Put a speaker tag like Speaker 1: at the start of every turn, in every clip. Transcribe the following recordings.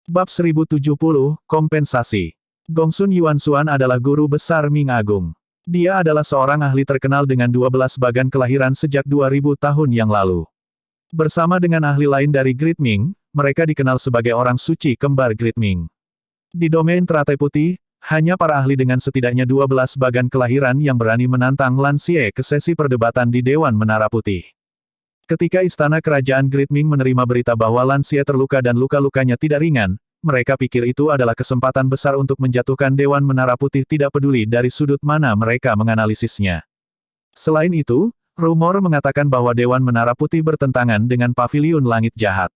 Speaker 1: Bab 1070, Kompensasi. Gongsun Yuanxuan adalah guru besar Ming Agung. Dia adalah seorang ahli terkenal dengan 12 bagan kelahiran sejak 2000 tahun yang lalu. Bersama dengan ahli lain dari Great Ming, mereka dikenal sebagai orang suci kembar Great Ming. Di domain teratai putih, hanya para ahli dengan setidaknya 12 bagan kelahiran yang berani menantang Lan Xie ke sesi perdebatan di Dewan Menara Putih. Ketika istana kerajaan Great Ming menerima berita bahwa Lan Xie terluka dan luka-lukanya tidak ringan, mereka pikir itu adalah kesempatan besar untuk menjatuhkan Dewan Menara Putih tidak peduli dari sudut mana mereka menganalisisnya. Selain itu, rumor mengatakan bahwa Dewan Menara Putih bertentangan dengan Paviliun Langit Jahat.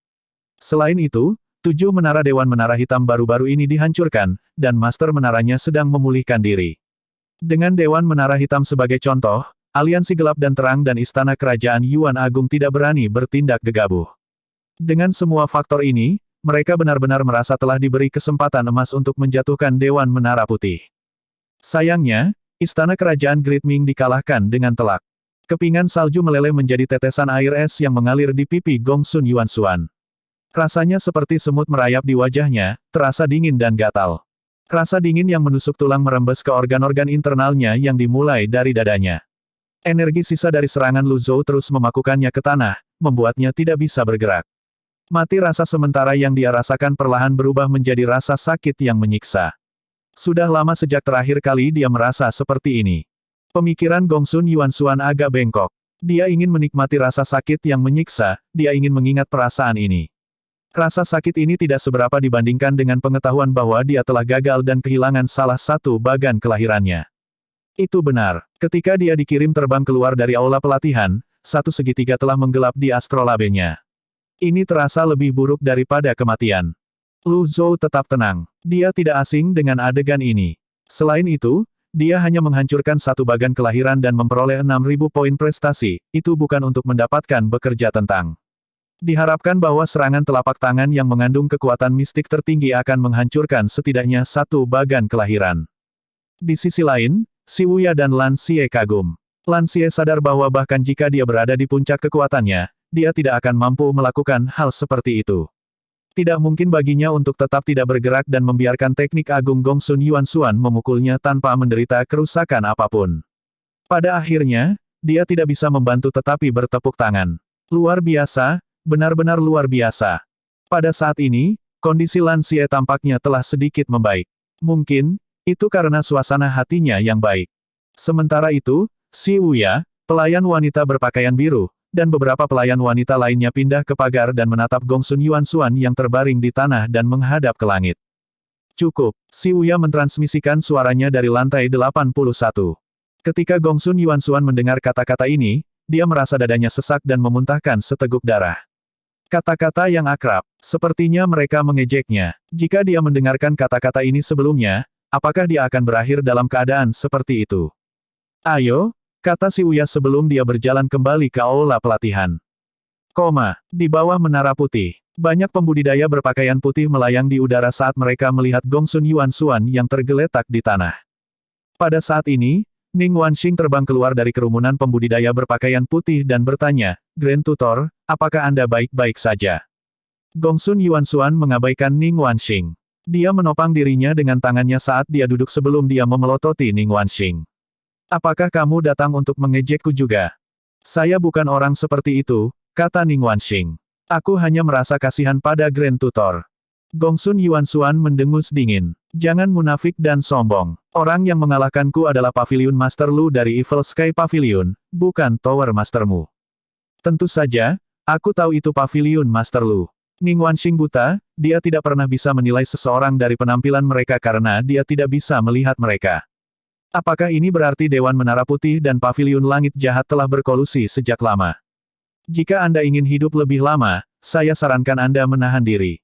Speaker 1: Selain itu, 7 menara Dewan Menara Hitam baru-baru ini dihancurkan, dan Master Menaranya sedang memulihkan diri. Dengan Dewan Menara Hitam sebagai contoh, Aliansi Gelap dan Terang dan Istana Kerajaan Yuan Agung tidak berani bertindak gegabah. Dengan semua faktor ini, mereka benar-benar merasa telah diberi kesempatan emas untuk menjatuhkan Dewan Menara Putih. Sayangnya, Istana Kerajaan Great Ming dikalahkan dengan telak. Kepingan salju meleleh menjadi tetesan air es yang mengalir di pipi Gongsun Yuanxuan. Rasanya seperti semut merayap di wajahnya, terasa dingin dan gatal. Rasa dingin yang menusuk tulang merembes ke organ-organ internalnya yang dimulai dari dadanya. Energi sisa dari serangan Lu Zhou terus memakukannya ke tanah, membuatnya tidak bisa bergerak. Mati rasa sementara yang dia rasakan perlahan berubah menjadi rasa sakit yang menyiksa. Sudah lama sejak terakhir kali dia merasa seperti ini. Pemikiran Gongsun Yuanxuan agak bengkok. Dia ingin menikmati rasa sakit yang menyiksa, dia ingin mengingat perasaan ini. Rasa sakit ini tidak seberapa dibandingkan dengan pengetahuan bahwa dia telah gagal dan kehilangan salah satu bagan kelahirannya. Itu benar. Ketika dia dikirim terbang keluar dari aula pelatihan, satu segitiga telah menggelap di astrolabenya. Ini terasa lebih buruk daripada kematian. Lu Zhou tetap tenang. Dia tidak asing dengan adegan ini. Selain itu, dia hanya menghancurkan satu bagan kelahiran dan memperoleh 6.000 poin prestasi, itu bukan untuk mendapatkan bekerja tentang. Diharapkan bahwa serangan telapak tangan yang mengandung kekuatan mistik tertinggi akan menghancurkan setidaknya satu bagan kelahiran. Di sisi lain, Si Wuya dan Lan Xie kagum. Lan Xie sadar bahwa bahkan jika dia berada di puncak kekuatannya, dia tidak akan mampu melakukan hal seperti itu. Tidak mungkin baginya untuk tetap tidak bergerak dan membiarkan teknik agung Gongsun Yuanxuan memukulnya tanpa menderita kerusakan apapun. Pada akhirnya, dia tidak bisa membantu tetapi bertepuk tangan. Luar biasa, benar-benar luar biasa. Pada saat ini, kondisi Lan Xie tampaknya telah sedikit membaik. Mungkin, itu karena suasana hatinya yang baik. Sementara itu, Si Wuya, pelayan wanita berpakaian biru, dan beberapa pelayan wanita lainnya pindah ke pagar dan menatap Gongsun Yuanxuan yang terbaring di tanah dan menghadap ke langit. Cukup, Si Wuya mentransmisikan suaranya dari lantai 81. Ketika Gongsun Yuanxuan mendengar kata-kata ini, dia merasa dadanya sesak dan memuntahkan seteguk darah. Kata-kata yang akrab, sepertinya mereka mengejeknya. Jika dia mendengarkan kata-kata ini sebelumnya, apakah dia akan berakhir dalam keadaan seperti itu? Ayo, kata Si Wuya sebelum dia berjalan kembali ke aula pelatihan. Di bawah Menara Putih, banyak pembudidaya berpakaian putih melayang di udara saat mereka melihat Gongsun Yuanxuan yang tergeletak di tanah. Pada saat ini, Ning Wanxing terbang keluar dari kerumunan pembudidaya berpakaian putih dan bertanya, Grand Tutor, apakah Anda baik-baik saja? Gongsun Yuanxuan mengabaikan Ning Wanxing. Dia menopang dirinya dengan tangannya saat dia duduk sebelum dia memelototi Ning Wanxing. Apakah kamu datang untuk mengejekku juga? Saya bukan orang seperti itu, kata Ning Wanxing. Aku hanya merasa kasihan pada Grand Tutor. Gongsun Yuanxuan mendengus dingin. Jangan munafik dan sombong. Orang yang mengalahkanku adalah Paviliun Master Lu dari Evil Sky Pavilion, bukan Tower Mastermu. Tentu saja, aku tahu itu Paviliun Master Lu. Ning Wanxing buta, dia tidak pernah bisa menilai seseorang dari penampilan mereka karena dia tidak bisa melihat mereka. Apakah ini berarti Dewan Menara Putih dan Paviliun Langit Jahat telah berkolusi sejak lama? Jika Anda ingin hidup lebih lama, saya sarankan Anda menahan diri.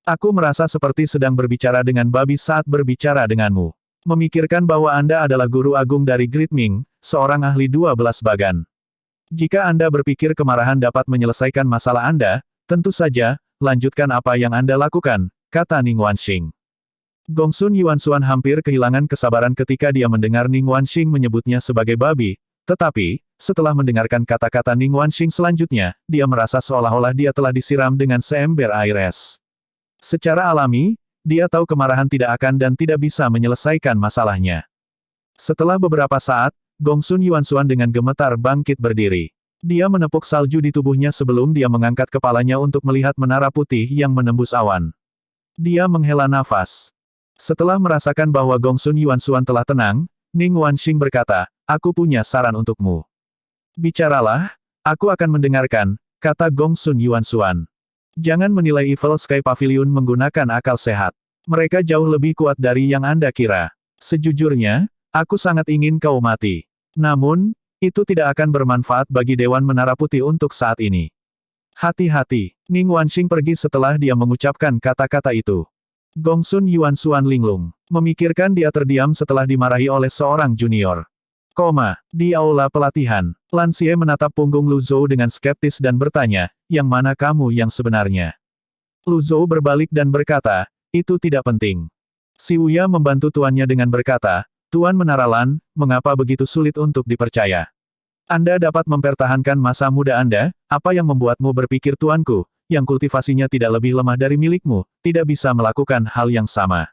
Speaker 1: Aku merasa seperti sedang berbicara dengan babi saat berbicara denganmu. Memikirkan bahwa Anda adalah guru agung dari Great Ming, seorang ahli 12 bagan. Jika Anda berpikir kemarahan dapat menyelesaikan masalah Anda, tentu saja, lanjutkan apa yang Anda lakukan, kata Ning Wanxing. Gongsun Yuanxuan hampir kehilangan kesabaran ketika dia mendengar Ning Wanxing menyebutnya sebagai babi, tetapi, setelah mendengarkan kata-kata Ning Wanxing selanjutnya, dia merasa seolah-olah dia telah disiram dengan seember air es. Secara alami, dia tahu kemarahan tidak akan dan tidak bisa menyelesaikan masalahnya. Setelah beberapa saat, Gongsun Yuansuan dengan gemetar bangkit berdiri. Dia menepuk salju di tubuhnya sebelum dia mengangkat kepalanya untuk melihat menara putih yang menembus awan. Dia menghela nafas. Setelah merasakan bahwa Gongsun Yuansuan telah tenang, Ning Wanxing berkata, "Aku punya saran untukmu." "Bicaralah, aku akan mendengarkan," kata Gongsun Yuansuan. "Jangan menilai Evil Sky Pavilion menggunakan akal sehat. Mereka jauh lebih kuat dari yang Anda kira. Sejujurnya, aku sangat ingin kau mati. Namun, itu tidak akan bermanfaat bagi Dewan Menara Putih untuk saat ini. Hati-hati." Ning Wanxing pergi setelah dia mengucapkan kata-kata itu. Gongsun Yuansuan linglung. Memikirkan dia terdiam setelah dimarahi oleh seorang junior. Di aula pelatihan, Lan Xie menatap punggung Lu Zhou dengan skeptis dan bertanya, "Yang mana kamu yang sebenarnya?" Lu Zhou berbalik dan berkata, "Itu tidak penting." Si Wuya membantu tuannya dengan berkata, "Tuan Menara Lan, mengapa begitu sulit untuk dipercaya? Anda dapat mempertahankan masa muda Anda, apa yang membuatmu berpikir tuanku, yang kultivasinya tidak lebih lemah dari milikmu, tidak bisa melakukan hal yang sama?"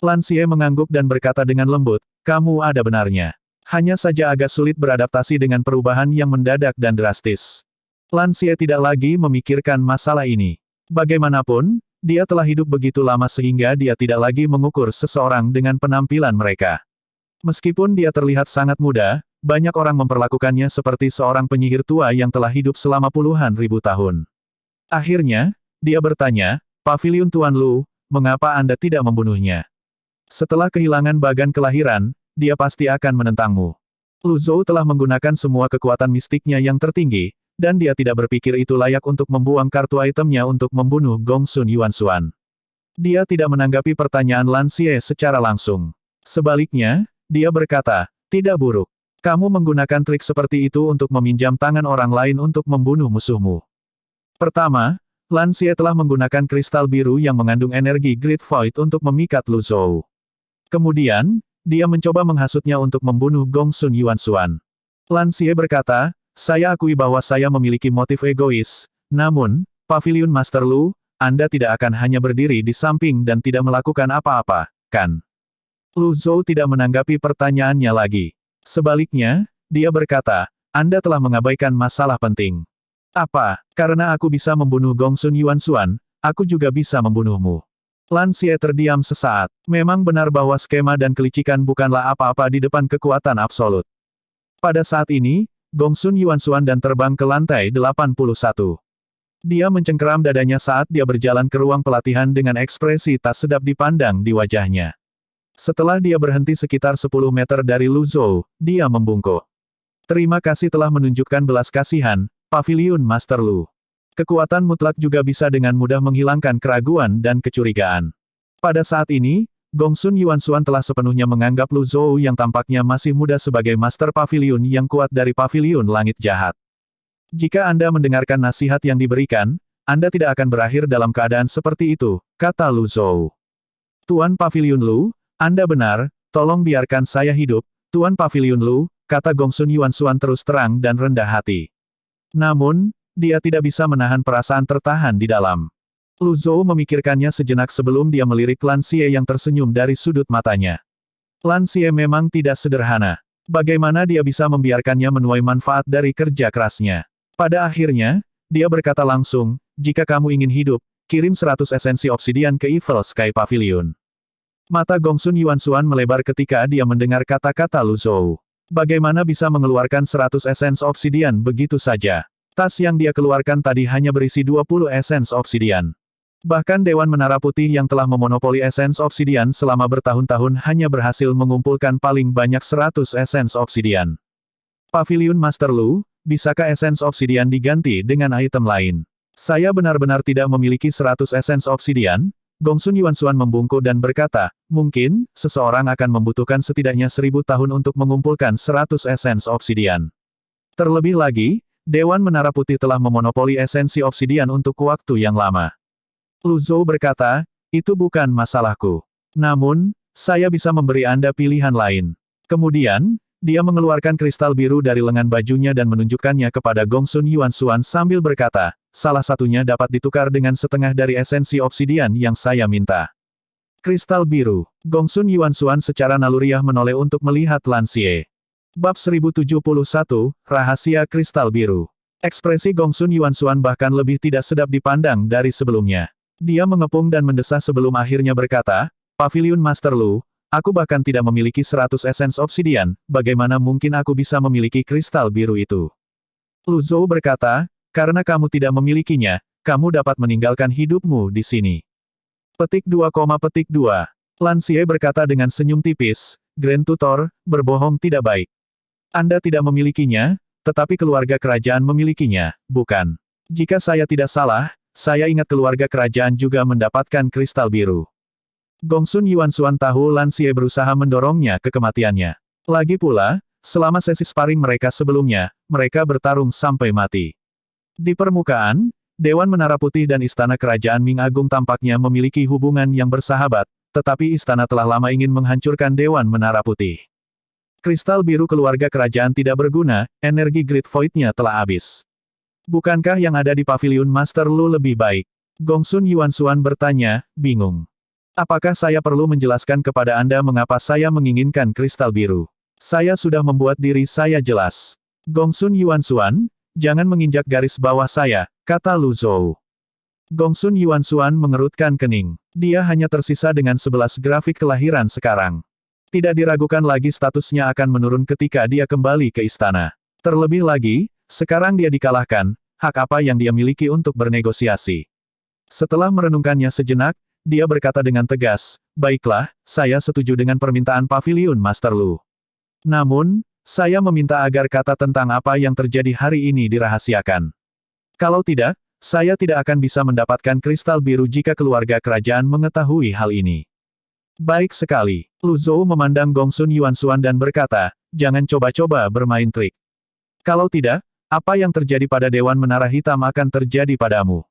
Speaker 1: Lan Xie mengangguk dan berkata dengan lembut, "Kamu ada benarnya. Hanya saja agak sulit beradaptasi dengan perubahan yang mendadak dan drastis." Lan Xie tidak lagi memikirkan masalah ini. Bagaimanapun, dia telah hidup begitu lama sehingga dia tidak lagi mengukur seseorang dengan penampilan mereka. Meskipun dia terlihat sangat muda, banyak orang memperlakukannya seperti seorang penyihir tua yang telah hidup selama puluhan ribu tahun. Akhirnya, dia bertanya, "Paviliun Tuan Lu, mengapa Anda tidak membunuhnya? Setelah kehilangan bagan kelahiran, dia pasti akan menentangmu." Lu Zhou telah menggunakan semua kekuatan mistiknya yang tertinggi, dan dia tidak berpikir itu layak untuk membuang kartu itemnya untuk membunuh Gongsun Yuansuan. Dia tidak menanggapi pertanyaan Lan Xie secara langsung. Sebaliknya, dia berkata, "Tidak buruk. Kamu menggunakan trik seperti itu untuk meminjam tangan orang lain untuk membunuh musuhmu." Pertama, Lan Xie telah menggunakan kristal biru yang mengandung energi Great Void untuk memikat Lu Zhou. Kemudian, dia mencoba menghasutnya untuk membunuh Gongsun Yuansuan. Lan Xie berkata, "Saya akui bahwa saya memiliki motif egois, namun, Paviliun Master Lu, Anda tidak akan hanya berdiri di samping dan tidak melakukan apa-apa, kan?" Lu Zhou tidak menanggapi pertanyaannya lagi. Sebaliknya, dia berkata, "Anda telah mengabaikan masalah penting." "Apa, karena aku bisa membunuh Gongsun Yuansuan, aku juga bisa membunuhmu?" Lan Xie terdiam sesaat. Memang benar bahwa skema dan kelicikan bukanlah apa-apa di depan kekuatan absolut. Pada saat ini, Gongsun Yuansuan dan terbang ke lantai 81. Dia mencengkeram dadanya saat dia berjalan ke ruang pelatihan dengan ekspresi tak sedap dipandang di wajahnya. Setelah dia berhenti sekitar 10 meter dari Lu Zhou, dia membungkuk. "Terima kasih telah menunjukkan belas kasihan, Paviliun Master Lu. Kekuatan mutlak juga bisa dengan mudah menghilangkan keraguan dan kecurigaan." Pada saat ini, Gongsun Yuansuan telah sepenuhnya menganggap Lu Zhou yang tampaknya masih muda sebagai Master Paviliun yang kuat dari Paviliun Langit Jahat. "Jika Anda mendengarkan nasihat yang diberikan, Anda tidak akan berakhir dalam keadaan seperti itu," kata Lu Zhou. "Tuan Paviliun Lu, Anda benar, tolong biarkan saya hidup, Tuan Paviliun Lu," kata Gongsun Yuansuan terus terang dan rendah hati. Namun, dia tidak bisa menahan perasaan tertahan di dalam. Lu Zhou memikirkannya sejenak sebelum dia melirik Lan Xie yang tersenyum dari sudut matanya. Lan Xie memang tidak sederhana. Bagaimana dia bisa membiarkannya menuai manfaat dari kerja kerasnya? Pada akhirnya, dia berkata langsung, "Jika kamu ingin hidup, kirim 100 esensi obsidian ke Evil Sky Pavilion." Mata Gongsun Yuansuan melebar ketika dia mendengar kata-kata Lu Zhou. Bagaimana bisa mengeluarkan 100 esens obsidian begitu saja? Tas yang dia keluarkan tadi hanya berisi 20 esens obsidian. Bahkan Dewan Menara Putih yang telah memonopoli esens obsidian selama bertahun-tahun hanya berhasil mengumpulkan paling banyak 100 esens obsidian. "Paviliun Master Lu, bisakah esens obsidian diganti dengan item lain?" "Saya benar-benar tidak memiliki 100 esens obsidian." Gongsun Yuansuan membungkuk dan berkata, "Mungkin, seseorang akan membutuhkan setidaknya 1000 tahun untuk mengumpulkan 100 esens obsidian. Terlebih lagi, Dewan Menara Putih telah memonopoli esensi obsidian untuk waktu yang lama." Lu Zhou berkata, "Itu bukan masalahku. Namun, saya bisa memberi Anda pilihan lain." Kemudian, Dia mengeluarkan kristal biru dari lengan bajunya dan menunjukkannya kepada Gongsun Yuansuan sambil berkata, salah satunya dapat ditukar dengan setengah dari esensi obsidian yang saya minta. Kristal biru. Gongsun Yuansuan secara naluriah menoleh untuk melihat Lan Xie. Bab 1071, Rahasia Kristal Biru. Ekspresi Gongsun Yuansuan bahkan lebih tidak sedap dipandang dari sebelumnya. Dia mengepung dan mendesah sebelum akhirnya berkata, Pavilion Master Lu, aku bahkan tidak memiliki 100 esens obsidian, bagaimana mungkin aku bisa memiliki kristal biru itu? Lu Zhou berkata, karena kamu tidak memilikinya, kamu dapat meninggalkan hidupmu di sini. Petik 2, Lan Xie berkata dengan senyum tipis, Grand Tutor, berbohong tidak baik. Anda tidak memilikinya, tetapi keluarga kerajaan memilikinya, bukan? Jika saya tidak salah, saya ingat keluarga kerajaan juga mendapatkan kristal biru. Gongsun Yuansuan tahu Lan Xie berusaha mendorongnya ke kematiannya. Lagi pula, selama sesi sparring mereka sebelumnya, mereka bertarung sampai mati. Di permukaan, Dewan Menara Putih dan Istana Kerajaan Ming Agung tampaknya memiliki hubungan yang bersahabat, tetapi istana telah lama ingin menghancurkan Dewan Menara Putih. Kristal biru keluarga kerajaan tidak berguna, energi Great Void-nya telah habis. Bukankah yang ada di Pavilion Master Lu lebih baik? Gongsun Yuansuan bertanya, bingung. Apakah saya perlu menjelaskan kepada Anda mengapa saya menginginkan kristal biru? Saya sudah membuat diri saya jelas. Gongsun Yuansuan, jangan menginjak garis bawah saya, kata Lu Zhou. Gongsun Yuansuan mengerutkan kening. Dia hanya tersisa dengan 11 grafik kelahiran sekarang. Tidak diragukan lagi statusnya akan menurun ketika dia kembali ke istana. Terlebih lagi, sekarang dia dikalahkan, hak apa yang dia miliki untuk bernegosiasi? Setelah merenungkannya sejenak, dia berkata dengan tegas, baiklah, saya setuju dengan permintaan Pavilion Master Lu. Namun, saya meminta agar kata tentang apa yang terjadi hari ini dirahasiakan. Kalau tidak, saya tidak akan bisa mendapatkan kristal biru jika keluarga kerajaan mengetahui hal ini. Baik sekali. Lu Zhou memandang Gongsun Yuansuan dan berkata, jangan coba-coba bermain trik. Kalau tidak, apa yang terjadi pada Dewan Menara Hitam akan terjadi padamu.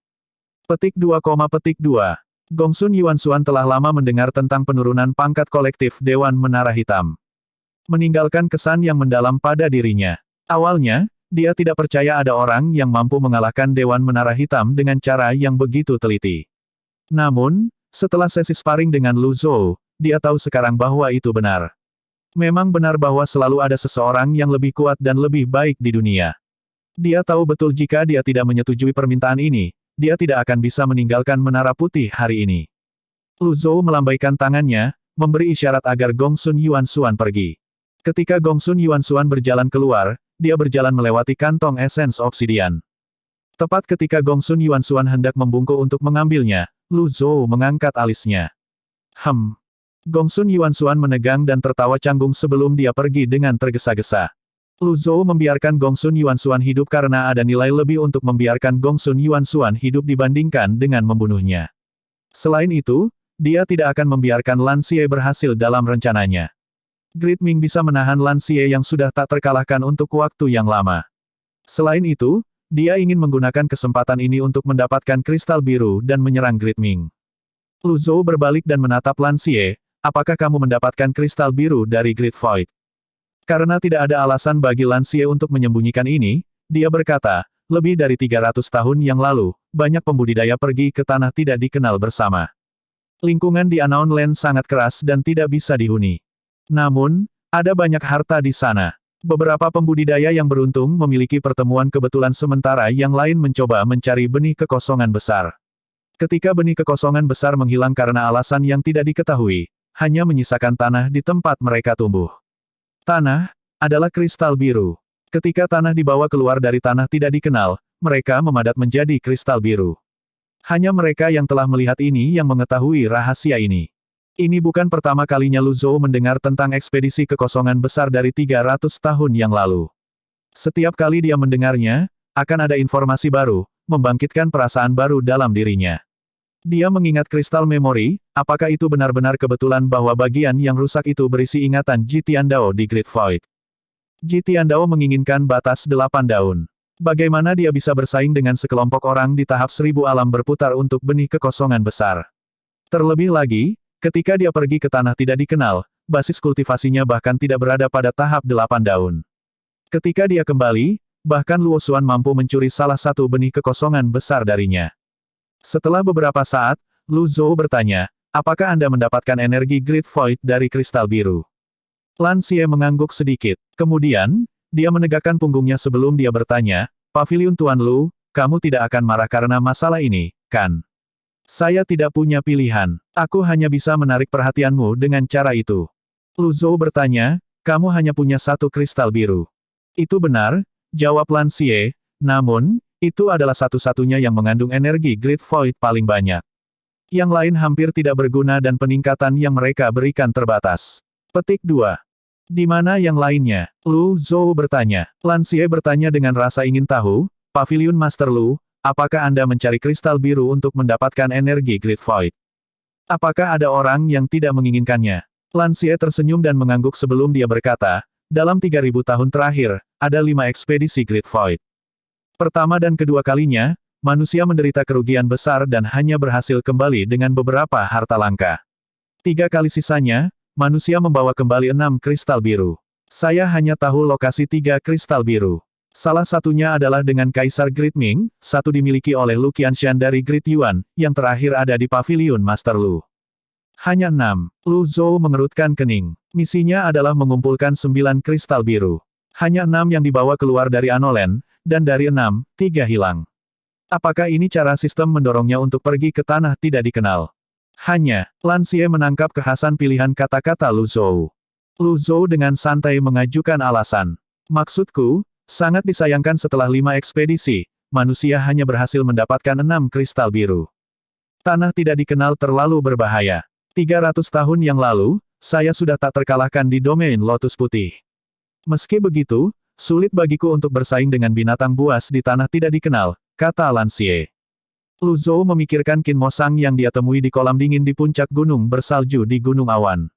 Speaker 1: Petik 2, Gongsun Yuansuan telah lama mendengar tentang penurunan pangkat kolektif Dewan Menara Hitam. Meninggalkan kesan yang mendalam pada dirinya. Awalnya, dia tidak percaya ada orang yang mampu mengalahkan Dewan Menara Hitam dengan cara yang begitu teliti. Namun, setelah sesi sparring dengan Lu Zhou, dia tahu sekarang bahwa itu benar. Memang benar bahwa selalu ada seseorang yang lebih kuat dan lebih baik di dunia. Dia tahu betul jika dia tidak menyetujui permintaan ini, dia tidak akan bisa meninggalkan Menara Putih hari ini. Lu Zhou melambaikan tangannya, memberi isyarat agar Gongsun Yuansuan pergi. Ketika Gongsun Yuansuan berjalan keluar, dia berjalan melewati kantong esens obsidian. Tepat ketika Gongsun Yuansuan hendak membungkuk untuk mengambilnya, Lu Zhou mengangkat alisnya. Gongsun Yuansuan menegang dan tertawa canggung sebelum dia pergi dengan tergesa-gesa. Lu Zhou membiarkan Gongsun Yuansuan hidup karena ada nilai lebih untuk membiarkan Gongsun Yuansuan hidup dibandingkan dengan membunuhnya. Selain itu, dia tidak akan membiarkan Lan Xie berhasil dalam rencananya. Great Ming bisa menahan Lan Xie yang sudah tak terkalahkan untuk waktu yang lama. Selain itu, dia ingin menggunakan kesempatan ini untuk mendapatkan kristal biru dan menyerang Great Ming. Lu Zhou berbalik dan menatap Lan Xie, apakah kamu mendapatkan kristal biru dari Great Void? Karena tidak ada alasan bagi Lan Xie untuk menyembunyikan ini, dia berkata, lebih dari 300 tahun yang lalu, banyak pembudidaya pergi ke tanah tidak dikenal bersama. Lingkungan di Unknown Land sangat keras dan tidak bisa dihuni. Namun, ada banyak harta di sana. Beberapa pembudidaya yang beruntung memiliki pertemuan kebetulan sementara yang lain mencoba mencari benih kekosongan besar. Ketika benih kekosongan besar menghilang karena alasan yang tidak diketahui, hanya menyisakan tanah di tempat mereka tumbuh. Tanah adalah kristal biru. Ketika tanah dibawa keluar dari tanah tidak dikenal, mereka memadat menjadi kristal biru. Hanya mereka yang telah melihat ini yang mengetahui rahasia ini. Ini bukan pertama kalinya Lu Zhou mendengar tentang ekspedisi kekosongan besar dari 300 tahun yang lalu. Setiap kali dia mendengarnya, akan ada informasi baru, membangkitkan perasaan baru dalam dirinya. Dia mengingat kristal memori, apakah itu benar-benar kebetulan bahwa bagian yang rusak itu berisi ingatan Ji Tiandao di Great Void. Ji Tiandao menginginkan batas 8 daun. Bagaimana dia bisa bersaing dengan sekelompok orang di tahap 1000 alam berputar untuk benih kekosongan besar? Terlebih lagi, ketika dia pergi ke tanah tidak dikenal, basis kultivasinya bahkan tidak berada pada tahap 8 daun. Ketika dia kembali, bahkan Luo Xuan mampu mencuri salah satu benih kekosongan besar darinya. Setelah beberapa saat, Lu Zhou bertanya, apakah Anda mendapatkan energi Great Void dari kristal biru? Lan Xie mengangguk sedikit. Kemudian, dia menegakkan punggungnya sebelum dia bertanya, Paviliun Tuan Lu, kamu tidak akan marah karena masalah ini, kan? Saya tidak punya pilihan. Aku hanya bisa menarik perhatianmu dengan cara itu. Lu Zhou bertanya, kamu hanya punya satu kristal biru. Itu benar, jawab Lan Xie, namun, itu adalah satu-satunya yang mengandung energi Great Void paling banyak. Yang lain hampir tidak berguna dan peningkatan yang mereka berikan terbatas. Petik 2. Di mana yang lainnya? Lu Zhou bertanya. Lan Xie bertanya dengan rasa ingin tahu, Paviliun Master Lu, apakah Anda mencari kristal biru untuk mendapatkan energi Great Void? Apakah ada orang yang tidak menginginkannya? Lan Xie tersenyum dan mengangguk sebelum dia berkata, dalam 3000 tahun terakhir, ada 5 ekspedisi Great Void. Pertama dan kedua kalinya, manusia menderita kerugian besar dan hanya berhasil kembali dengan beberapa harta langka. 3 kali sisanya, manusia membawa kembali 6 kristal biru. Saya hanya tahu lokasi 3 kristal biru. Salah satunya adalah dengan Kaisar Great Ming, satu dimiliki oleh Lu Qianshan dari Great Yuan, yang terakhir ada di Paviliun Master Lu. Hanya 6. Lu Zhou mengerutkan kening. Misinya adalah mengumpulkan 9 kristal biru. Hanya 6 yang dibawa keluar dari Anolen, dan dari 6, 3 hilang. Apakah ini cara sistem mendorongnya untuk pergi ke tanah tidak dikenal? Hanya, Lan Xie menangkap kekhasan pilihan kata-kata Lu Zhou. Lu Zhou dengan santai mengajukan alasan. Maksudku, sangat disayangkan setelah 5 ekspedisi, manusia hanya berhasil mendapatkan 6 kristal biru. Tanah tidak dikenal terlalu berbahaya. 300 tahun yang lalu, saya sudah tak terkalahkan di domain Lotus Putih. Meski begitu, sulit bagiku untuk bersaing dengan binatang buas di tanah tidak dikenal, kata Lan Xie. Lu Zhou memikirkan Qin Mo Sang yang dia temui di kolam dingin di puncak gunung bersalju di Gunung Awan.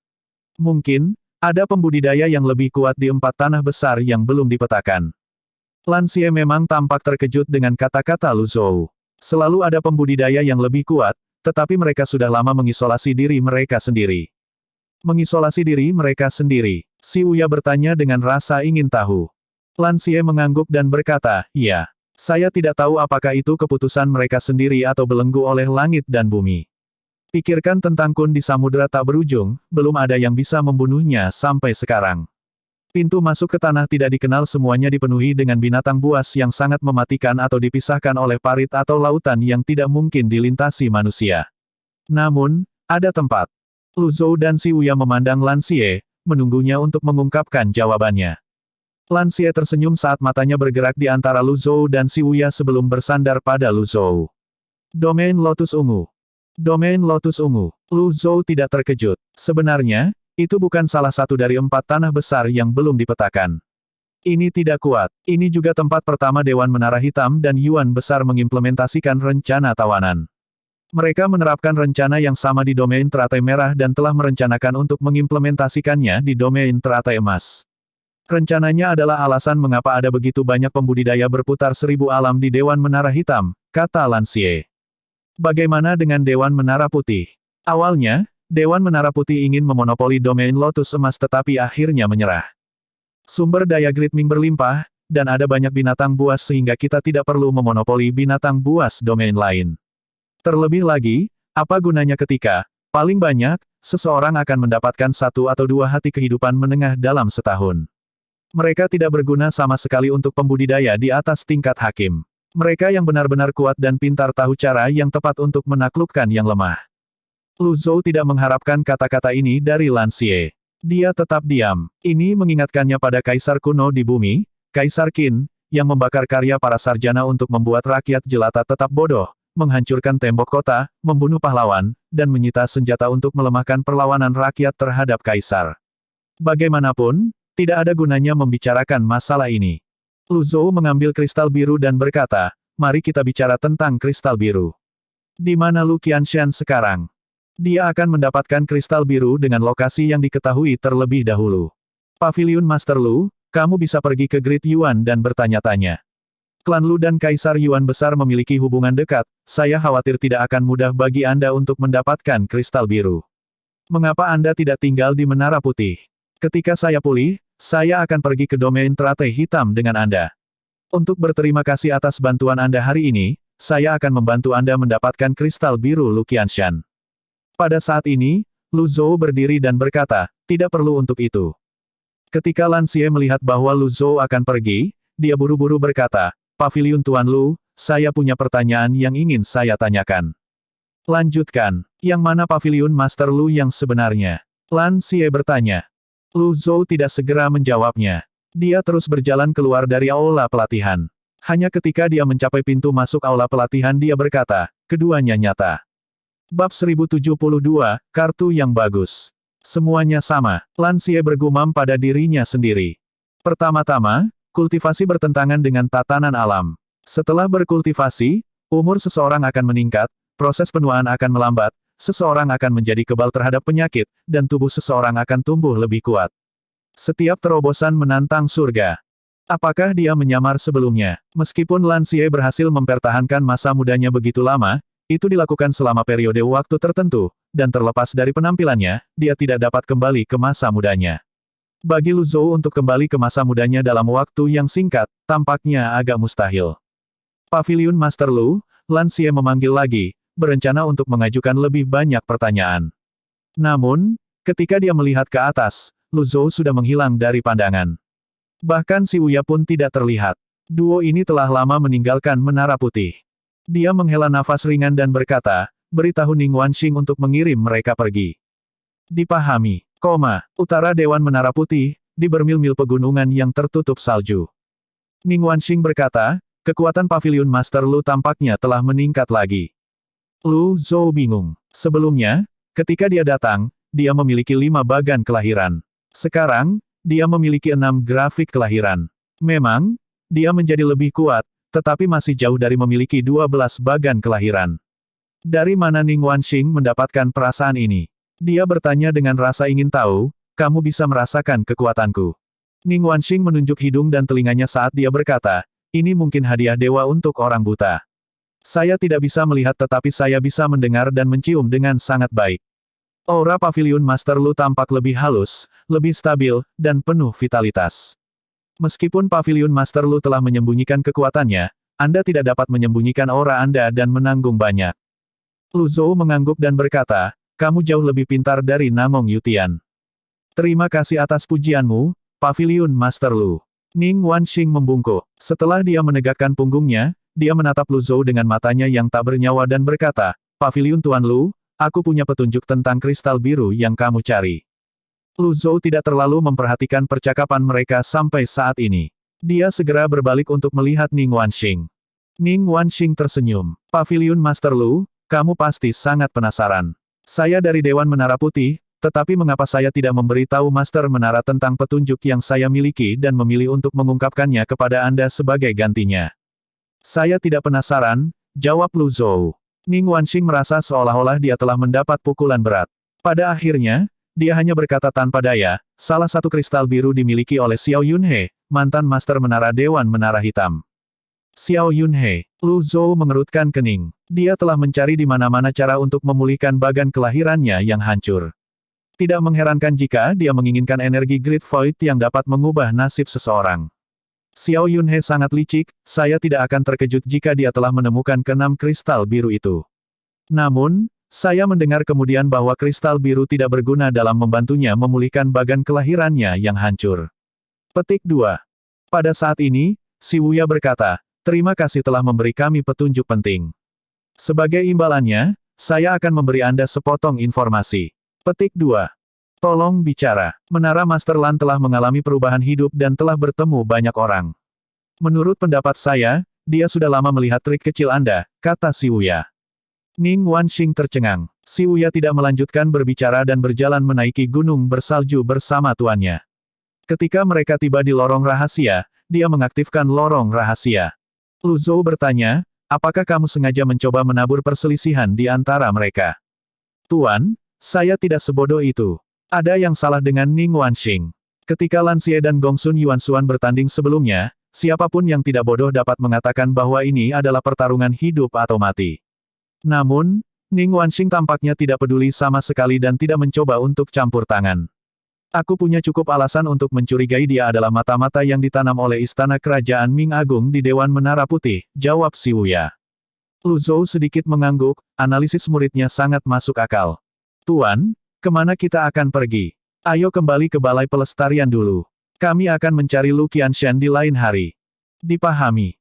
Speaker 1: Mungkin, ada pembudidaya yang lebih kuat di 4 tanah besar yang belum dipetakan. Lan Xie memang tampak terkejut dengan kata-kata Lu Zhou. Selalu ada pembudidaya yang lebih kuat, tetapi mereka sudah lama mengisolasi diri mereka sendiri. Mengisolasi diri mereka sendiri. Si Uya bertanya dengan rasa ingin tahu. Lan Xie mengangguk dan berkata, iya. Saya tidak tahu apakah itu keputusan mereka sendiri atau belenggu oleh langit dan bumi. Pikirkan tentang Kun di samudera tak berujung, belum ada yang bisa membunuhnya sampai sekarang. Pintu masuk ke tanah tidak dikenal semuanya dipenuhi dengan binatang buas yang sangat mematikan atau dipisahkan oleh parit atau lautan yang tidak mungkin dilintasi manusia. Namun, ada tempat. Lu Zhou dan Si Uya memandang Lan Xie, menunggunya untuk mengungkapkan jawabannya. Lan Xie tersenyum saat matanya bergerak di antara Lu Zhou dan Si Uya sebelum bersandar pada Lu Zhou. Domain Lotus Ungu. Domain Lotus Ungu. Lu Zhou tidak terkejut. Sebenarnya, itu bukan salah satu dari 4 tanah besar yang belum dipetakan. Ini tidak kuat. Ini juga tempat pertama Dewan Menara Hitam dan Yuan Besar mengimplementasikan rencana tawanan. Mereka menerapkan rencana yang sama di domain teratai merah dan telah merencanakan untuk mengimplementasikannya di domain teratai emas. Rencananya adalah alasan mengapa ada begitu banyak pembudidaya berputar 1000 alam di Dewan Menara Hitam, kata Lan Xie. Bagaimana dengan Dewan Menara Putih? Awalnya, Dewan Menara Putih ingin memonopoli domain Lotus Emas tetapi akhirnya menyerah. Sumber daya Great Ming berlimpah, dan ada banyak binatang buas sehingga kita tidak perlu memonopoli binatang buas domain lain. Terlebih lagi, apa gunanya ketika, paling banyak, seseorang akan mendapatkan 1 atau 2 hati kehidupan menengah dalam setahun. Mereka tidak berguna sama sekali untuk pembudidaya di atas tingkat hakim. Mereka yang benar-benar kuat dan pintar tahu cara yang tepat untuk menaklukkan yang lemah. Lu Zhou tidak mengharapkan kata-kata ini dari Lan Xie. Dia tetap diam. Ini mengingatkannya pada kaisar kuno di bumi, Kaisar Qin, yang membakar karya para sarjana untuk membuat rakyat jelata tetap bodoh, menghancurkan tembok kota, membunuh pahlawan, dan menyita senjata untuk melemahkan perlawanan rakyat terhadap kaisar. Bagaimanapun, tidak ada gunanya membicarakan masalah ini. Lu Zhou mengambil kristal biru dan berkata, mari kita bicara tentang kristal biru. Di mana Lu Qianshan sekarang? Dia akan mendapatkan kristal biru dengan lokasi yang diketahui terlebih dahulu. Paviliun Master Lu, kamu bisa pergi ke Great Yuan dan bertanya-tanya. Klan Lu dan Kaisar Yuan Besar memiliki hubungan dekat, saya khawatir tidak akan mudah bagi Anda untuk mendapatkan kristal biru. Mengapa Anda tidak tinggal di Menara Putih? Ketika saya pulih, saya akan pergi ke domain teratai hitam dengan Anda. Untuk berterima kasih atas bantuan Anda hari ini, saya akan membantu Anda mendapatkan kristal biru Lu Qianshan. Pada saat ini, Lu Zhou berdiri dan berkata, tidak perlu untuk itu. Ketika Lan Xie melihat bahwa Lu Zhou akan pergi, dia buru-buru berkata, Paviliun Tuan Lu, saya punya pertanyaan yang ingin saya tanyakan. Lanjutkan, yang mana Paviliun Master Lu yang sebenarnya? Lan Xie bertanya. Lu Zhou tidak segera menjawabnya. Dia terus berjalan keluar dari aula pelatihan. Hanya ketika dia mencapai pintu masuk aula pelatihan dia berkata, keduanya nyata. Bab 1072, kartu yang bagus. Semuanya sama, Lan Xie bergumam pada dirinya sendiri. Pertama-tama, kultivasi bertentangan dengan tatanan alam. Setelah berkultivasi, umur seseorang akan meningkat, proses penuaan akan melambat, seseorang akan menjadi kebal terhadap penyakit, dan tubuh seseorang akan tumbuh lebih kuat. Setiap terobosan menantang surga. Apakah dia menyamar sebelumnya? Meskipun Lan Xie berhasil mempertahankan masa mudanya begitu lama, itu dilakukan selama periode waktu tertentu, dan terlepas dari penampilannya, dia tidak dapat kembali ke masa mudanya. Bagi Lu Zhou untuk kembali ke masa mudanya dalam waktu yang singkat, tampaknya agak mustahil. Paviliun Master Lu, Lan Xie memanggil lagi, berencana untuk mengajukan lebih banyak pertanyaan. Namun, ketika dia melihat ke atas, Lu Zhou sudah menghilang dari pandangan. Bahkan Si Wuya pun tidak terlihat. Duo ini telah lama meninggalkan Menara Putih. Dia menghela nafas ringan dan berkata, beritahu Ning Wanxing untuk mengirim mereka pergi. Dipahami, utara Dewan Menara Putih, di bermil-mil pegunungan yang tertutup salju. Ning Wanxing berkata, kekuatan Paviliun Master Lu tampaknya telah meningkat lagi. Lu Zhou bingung. Sebelumnya, ketika dia datang, dia memiliki 5 bagan kelahiran. Sekarang, dia memiliki 6 grafik kelahiran. Memang, dia menjadi lebih kuat, tetapi masih jauh dari memiliki 12 bagan kelahiran. Dari mana Ning Wanxing mendapatkan perasaan ini? Dia bertanya dengan rasa ingin tahu, kamu bisa merasakan kekuatanku. Ning Wanxing menunjuk hidung dan telinganya saat dia berkata, ini mungkin hadiah dewa untuk orang buta. Saya tidak bisa melihat tetapi saya bisa mendengar dan mencium dengan sangat baik. Aura Paviliun Master Lu tampak lebih halus, lebih stabil, dan penuh vitalitas. Meskipun Paviliun Master Lu telah menyembunyikan kekuatannya, Anda tidak dapat menyembunyikan aura Anda dan menanggung banyak. Lu Zhou mengangguk dan berkata, kamu jauh lebih pintar dari Namong Yutian. Terima kasih atas pujianmu, Paviliun Master Lu. Ning Wanxing membungkuk. Setelah dia menegakkan punggungnya, dia menatap Lu Zhou dengan matanya yang tak bernyawa dan berkata, Paviliun Tuan Lu, aku punya petunjuk tentang kristal biru yang kamu cari. Lu Zhou tidak terlalu memperhatikan percakapan mereka sampai saat ini. Dia segera berbalik untuk melihat Ning Wanxing. Ning Wanxing tersenyum. Paviliun Master Lu, kamu pasti sangat penasaran. Saya dari Dewan Menara Putih, tetapi mengapa saya tidak memberitahu Master Menara tentang petunjuk yang saya miliki dan memilih untuk mengungkapkannya kepada Anda sebagai gantinya? Saya tidak penasaran, jawab Lu Zhou. Ning Wanxing merasa seolah-olah dia telah mendapat pukulan berat. Pada akhirnya, dia hanya berkata tanpa daya, salah satu kristal biru dimiliki oleh Xiao Yunhe, mantan Master Menara Dewan Menara Hitam. Xiao Yunhe, Lu Zhou mengerutkan kening. Dia telah mencari di mana-mana cara untuk memulihkan bagan kelahirannya yang hancur. Tidak mengherankan jika dia menginginkan energi Great Void yang dapat mengubah nasib seseorang. Xiao Yunhe sangat licik, saya tidak akan terkejut jika dia telah menemukan ke-6 kristal biru itu. Namun, saya mendengar kemudian bahwa kristal biru tidak berguna dalam membantunya memulihkan bagan kelahirannya yang hancur. Petik 2. Pada saat ini, Si Wuya berkata, terima kasih telah memberi kami petunjuk penting. Sebagai imbalannya, saya akan memberi Anda sepotong informasi. Petik 2. Tolong bicara. Menara Master Lan telah mengalami perubahan hidup dan telah bertemu banyak orang. Menurut pendapat saya, dia sudah lama melihat trik kecil Anda, kata Si Wuya. Ning Wanxing tercengang. Si Wuya tidak melanjutkan berbicara dan berjalan menaiki gunung bersalju bersama tuannya. Ketika mereka tiba di lorong rahasia, dia mengaktifkan lorong rahasia. Lu Zhou bertanya, apakah kamu sengaja mencoba menabur perselisihan di antara mereka? Tuan, saya tidak sebodoh itu. Ada yang salah dengan Ning Wanxing. Ketika Lan Xie dan Gongsun Yuansuan bertanding sebelumnya, siapapun yang tidak bodoh dapat mengatakan bahwa ini adalah pertarungan hidup atau mati. Namun, Ning Wanxing tampaknya tidak peduli sama sekali dan tidak mencoba untuk campur tangan. Aku punya cukup alasan untuk mencurigai dia adalah mata-mata yang ditanam oleh Istana Kerajaan Ming Agung di Dewan Menara Putih, jawab si Wuya. Lu Zhou sedikit mengangguk, analisis muridnya sangat masuk akal. Tuan, kemana kita akan pergi? Ayo kembali ke Balai Pelestarian dulu. Kami akan mencari Lu Qianshan di lain hari. Dipahami,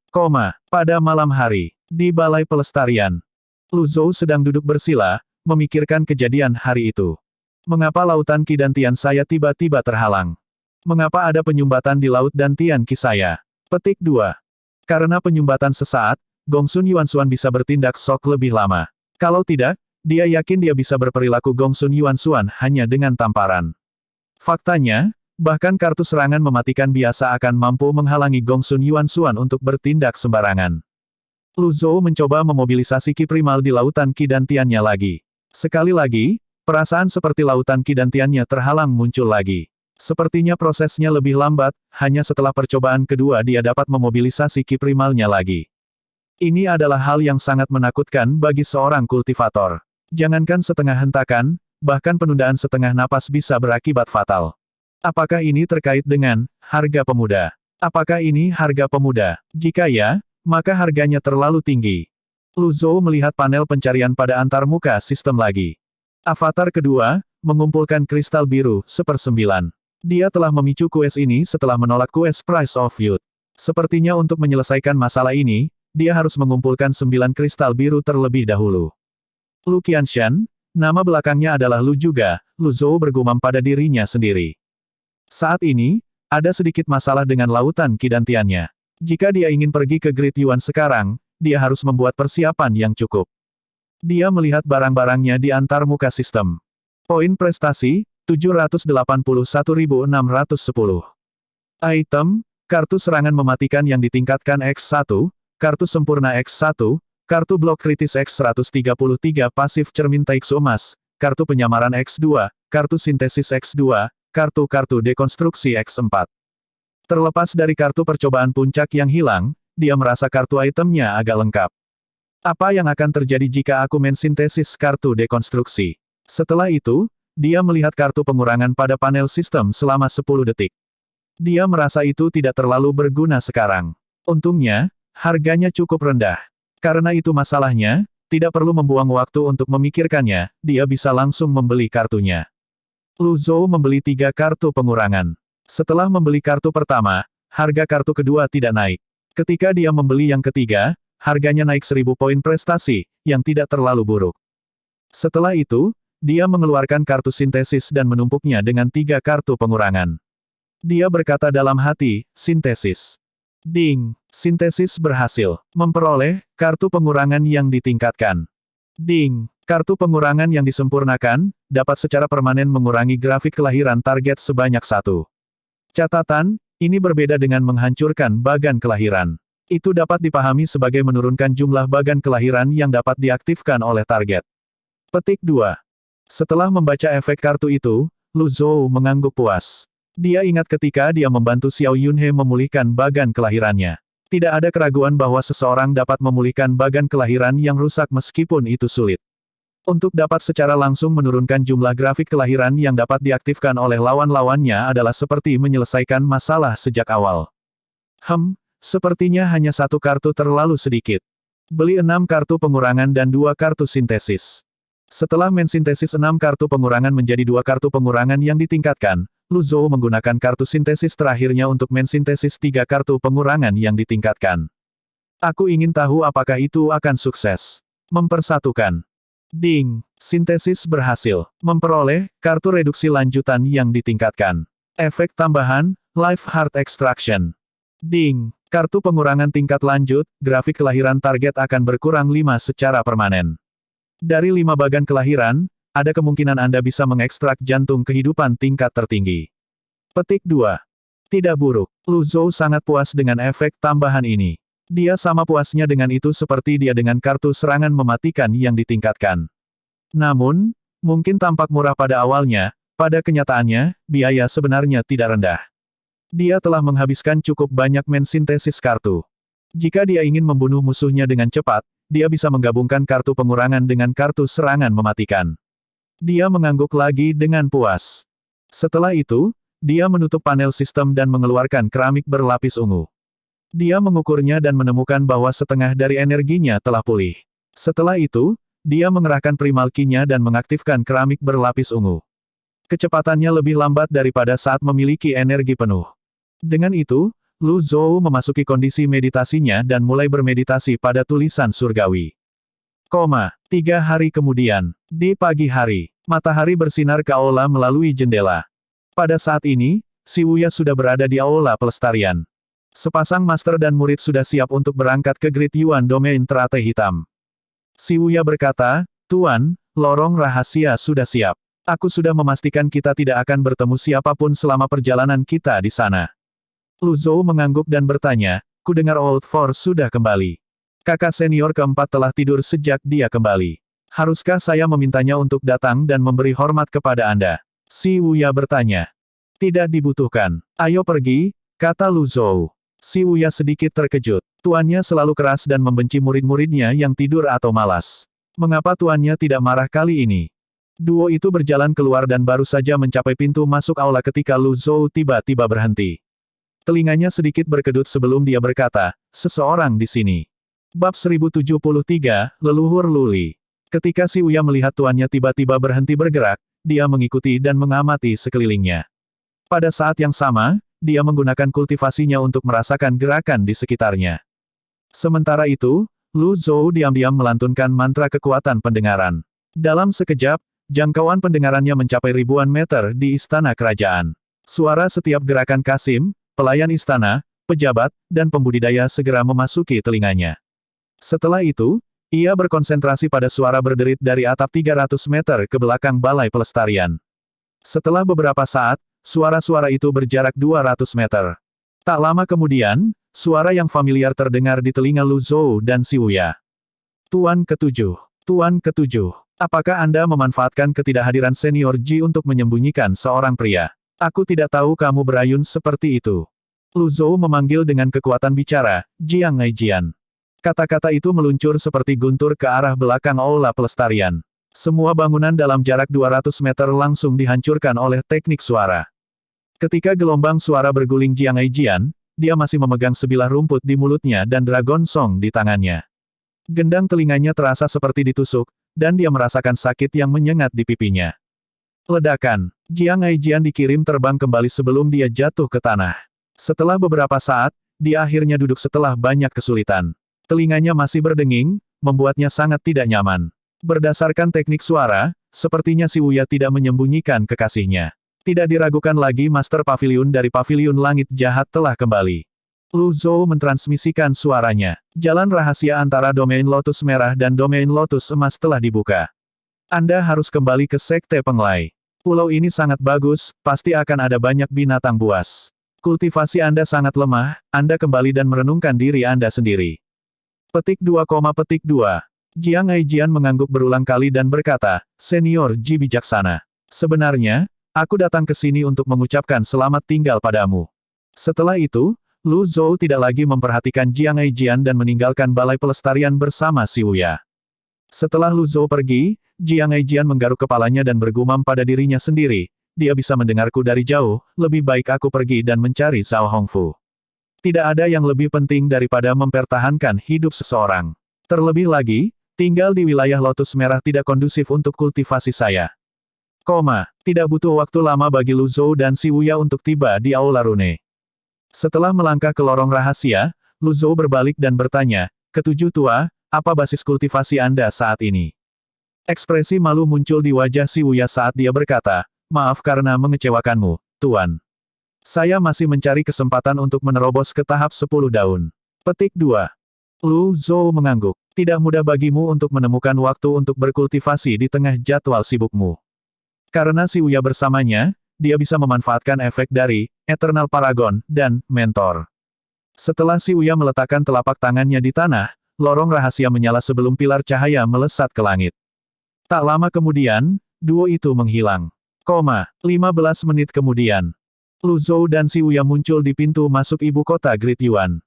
Speaker 1: pada malam hari, di Balai Pelestarian. Lu Zhou sedang duduk bersila, memikirkan kejadian hari itu. Mengapa lautan Qi dan Tian saya tiba-tiba terhalang? Mengapa ada penyumbatan di laut dan Tian Qi saya? Petik 2. Karena penyumbatan sesaat, Gongsun Yuansuan bisa bertindak sok lebih lama. Kalau tidak, dia yakin dia bisa berperilaku Gongsun Yuansuan hanya dengan tamparan. Faktanya, bahkan kartu serangan mematikan biasa akan mampu menghalangi Gongsun Yuansuan untuk bertindak sembarangan. Lu Zhou mencoba memobilisasi Qi primal di lautan Qi dan Tiannya lagi. Sekali lagi, perasaan seperti lautan Qi dan Tiannya terhalang muncul lagi. Sepertinya prosesnya lebih lambat, hanya setelah percobaan kedua dia dapat memobilisasi Qi primalnya lagi. Ini adalah hal yang sangat menakutkan bagi seorang kultivator. Jangankan setengah hentakan, bahkan penundaan setengah napas bisa berakibat fatal. Apakah ini terkait dengan harga pemuda? Apakah ini harga pemuda? Jika ya, maka harganya terlalu tinggi. Lu Zhou melihat panel pencarian pada antarmuka sistem lagi. Avatar kedua, mengumpulkan kristal biru, 1/9. Dia telah memicu quest ini setelah menolak quest Price of Youth. Sepertinya untuk menyelesaikan masalah ini, dia harus mengumpulkan 9 kristal biru terlebih dahulu. Lu Qianshan, nama belakangnya adalah Lu juga, Lu Zhou bergumam pada dirinya sendiri. Saat ini, ada sedikit masalah dengan lautan Qi dan Tiannya. Jika dia ingin pergi ke Great Yuan sekarang, dia harus membuat persiapan yang cukup. Dia melihat barang-barangnya di antarmuka sistem. Poin prestasi, 781.610. Item, kartu serangan mematikan yang ditingkatkan X1, kartu sempurna X1, kartu blok kritis X133 pasif cermin taiksu emas, kartu penyamaran X2, kartu sintesis X2, kartu dekonstruksi X4. Terlepas dari kartu percobaan puncak yang hilang, dia merasa kartu itemnya agak lengkap. Apa yang akan terjadi jika aku mensintesis kartu dekonstruksi? Setelah itu, dia melihat kartu pengurangan pada panel sistem selama 10 detik. Dia merasa itu tidak terlalu berguna sekarang. Untungnya, harganya cukup rendah. Karena itu masalahnya, tidak perlu membuang waktu untuk memikirkannya, dia bisa langsung membeli kartunya. Lu Zhou membeli 3 kartu pengurangan. Setelah membeli kartu pertama, harga kartu kedua tidak naik. Ketika dia membeli yang ketiga, harganya naik 1000 poin prestasi, yang tidak terlalu buruk. Setelah itu, dia mengeluarkan kartu sintesis dan menumpuknya dengan 3 kartu pengurangan. Dia berkata dalam hati, sintesis. Ding! Sintesis berhasil. Memperoleh kartu pengurangan yang ditingkatkan. Ding! Kartu pengurangan yang disempurnakan, dapat secara permanen mengurangi grafik kelahiran target sebanyak 1. Catatan, ini berbeda dengan menghancurkan bagan kelahiran. Itu dapat dipahami sebagai menurunkan jumlah bagan kelahiran yang dapat diaktifkan oleh target. Petik 2. Setelah membaca efek kartu itu, Lu Zhou mengangguk puas. Dia ingat ketika dia membantu Xiao Yunhe memulihkan bagan kelahirannya. Tidak ada keraguan bahwa seseorang dapat memulihkan bagan kelahiran yang rusak meskipun itu sulit. Untuk dapat secara langsung menurunkan jumlah grafik kelahiran yang dapat diaktifkan oleh lawan-lawannya adalah seperti menyelesaikan masalah sejak awal. Sepertinya hanya 1 kartu terlalu sedikit. Beli 6 kartu pengurangan dan 2 kartu sintesis. Setelah mensintesis 6 kartu pengurangan menjadi 2 kartu pengurangan yang ditingkatkan, Lu Zhou menggunakan kartu sintesis terakhirnya untuk mensintesis 3 kartu pengurangan yang ditingkatkan. Aku ingin tahu apakah itu akan sukses. Mempersatukan. Ding! Sintesis berhasil. Memperoleh kartu reduksi lanjutan yang ditingkatkan. Efek tambahan, Life Heart Extraction. Ding! Kartu pengurangan tingkat lanjut, grafik kelahiran target akan berkurang 5 secara permanen. Dari 5 bagan kelahiran, ada kemungkinan Anda bisa mengekstrak jantung kehidupan tingkat tertinggi. Petik 2. Tidak buruk. Lu Zhou sangat puas dengan efek tambahan ini. Dia sama puasnya dengan itu seperti dia dengan kartu serangan mematikan yang ditingkatkan. Namun, mungkin tampak murah pada awalnya, pada kenyataannya, biaya sebenarnya tidak rendah. Dia telah menghabiskan cukup banyak mensintesis kartu. Jika dia ingin membunuh musuhnya dengan cepat, dia bisa menggabungkan kartu pengurangan dengan kartu serangan mematikan. Dia mengangguk lagi dengan puas. Setelah itu, dia menutup panel sistem dan mengeluarkan keramik berlapis ungu. Dia mengukurnya dan menemukan bahwa setengah dari energinya telah pulih. Setelah itu, dia mengerahkan primal key-nya dan mengaktifkan keramik berlapis ungu. Kecepatannya lebih lambat daripada saat memiliki energi penuh. Dengan itu, Lu Zhou memasuki kondisi meditasinya dan mulai bermeditasi pada tulisan surgawi. 3 hari kemudian, di pagi hari, matahari bersinar ke aula melalui jendela. Pada saat ini, Si Wuya sudah berada di aula pelestarian. Sepasang master dan murid sudah siap untuk berangkat ke Great Yuan Domain teratai hitam. Si Wuya berkata, "Tuan, lorong rahasia sudah siap. Aku sudah memastikan kita tidak akan bertemu siapapun selama perjalanan kita di sana." Lu Zhou mengangguk dan bertanya, "Kudengar Old Force sudah kembali. Kakak senior keempat telah tidur sejak dia kembali. Haruskah saya memintanya untuk datang dan memberi hormat kepada Anda?" Si Wuya bertanya. "Tidak dibutuhkan. Ayo pergi," kata Lu Zhou. Si Wuya sedikit terkejut. Tuannya selalu keras dan membenci murid-muridnya yang tidur atau malas. Mengapa tuannya tidak marah kali ini? Duo itu berjalan keluar dan baru saja mencapai pintu masuk aula ketika Lu Zhou tiba-tiba berhenti. Telinganya sedikit berkedut sebelum dia berkata, "Seseorang di sini." Bab 1073, Leluhur Luli. Ketika Si Wuya melihat tuannya tiba-tiba berhenti bergerak, dia mengikuti dan mengamati sekelilingnya. Pada saat yang sama, dia menggunakan kultivasinya untuk merasakan gerakan di sekitarnya. Sementara itu, Lu Zhou diam-diam melantunkan mantra kekuatan pendengaran. Dalam sekejap, jangkauan pendengarannya mencapai ribuan meter di istana kerajaan. Suara setiap gerakan Kasim, pelayan istana, pejabat, dan pembudidaya segera memasuki telinganya. Setelah itu, ia berkonsentrasi pada suara berderit dari atap 300 meter ke belakang balai pelestarian. Setelah beberapa saat, suara-suara itu berjarak 200 meter. Tak lama kemudian, suara yang familiar terdengar di telinga Lu Zhou dan Si Wuya. "Tuan ketujuh. Tuan ketujuh. Apakah Anda memanfaatkan ketidakhadiran senior Ji untuk menyembunyikan seorang pria? Aku tidak tahu kamu berayun seperti itu." Lu Zhou memanggil dengan kekuatan bicara, "Jiang Aijian." Kata-kata itu meluncur seperti guntur ke arah belakang aula pelestarian. Semua bangunan dalam jarak 200 meter langsung dihancurkan oleh teknik suara. Ketika gelombang suara berguling Jiang Aijian, dia masih memegang sebilah rumput di mulutnya dan Dragon Song di tangannya. Gendang telinganya terasa seperti ditusuk, dan dia merasakan sakit yang menyengat di pipinya. Ledakan. Jiang Aijian dikirim terbang kembali sebelum dia jatuh ke tanah. Setelah beberapa saat, dia akhirnya duduk setelah banyak kesulitan. Telinganya masih berdenging, membuatnya sangat tidak nyaman. Berdasarkan teknik suara, sepertinya Si Wuya tidak menyembunyikan kekasihnya. Tidak diragukan lagi Master Pavilion dari Pavilion Langit Jahat telah kembali. Lu Zhou mentransmisikan suaranya. Jalan rahasia antara domain Lotus Merah dan domain Lotus Emas telah dibuka. Anda harus kembali ke Sekte Penglai. Pulau ini sangat bagus, pasti akan ada banyak binatang buas. Kultivasi Anda sangat lemah, Anda kembali dan merenungkan diri Anda sendiri. Petik 2, Jiang Aijian mengangguk berulang kali dan berkata, "Senior Ji bijaksana. Sebenarnya, aku datang ke sini untuk mengucapkan selamat tinggal padamu." Setelah itu, Lu Zhou tidak lagi memperhatikan Jiang Aijian dan meninggalkan balai pelestarian bersama Si Wuya. Setelah Lu Zhou pergi, Jiang Aijian menggaruk kepalanya dan bergumam pada dirinya sendiri, "Dia bisa mendengarku dari jauh, lebih baik aku pergi dan mencari Zhao Hongfu. Tidak ada yang lebih penting daripada mempertahankan hidup seseorang. Terlebih lagi, tinggal di wilayah Lotus Merah tidak kondusif untuk kultivasi saya." Tidak butuh waktu lama bagi Lu Zhou dan Si Wuya untuk tiba di Aula Rune. Setelah melangkah ke lorong rahasia, Lu Zhou berbalik dan bertanya, "Ketujuh tua, apa basis kultivasi Anda saat ini?" Ekspresi malu muncul di wajah Si Wuya saat dia berkata, "Maaf karena mengecewakanmu, Tuan. Saya masih mencari kesempatan untuk menerobos ke tahap 10 daun." Petik 2. Lu Zhou mengangguk. Tidak mudah bagimu untuk menemukan waktu untuk berkultivasi di tengah jadwal sibukmu. Karena Si Wuya bersamanya, dia bisa memanfaatkan efek dari Eternal Paragon dan Mentor. Setelah Si Wuya meletakkan telapak tangannya di tanah, lorong rahasia menyala sebelum pilar cahaya melesat ke langit. Tak lama kemudian, duo itu menghilang. 15 menit kemudian, Lu Zhou dan Si Wuya muncul di pintu masuk ibu kota Great Yuan.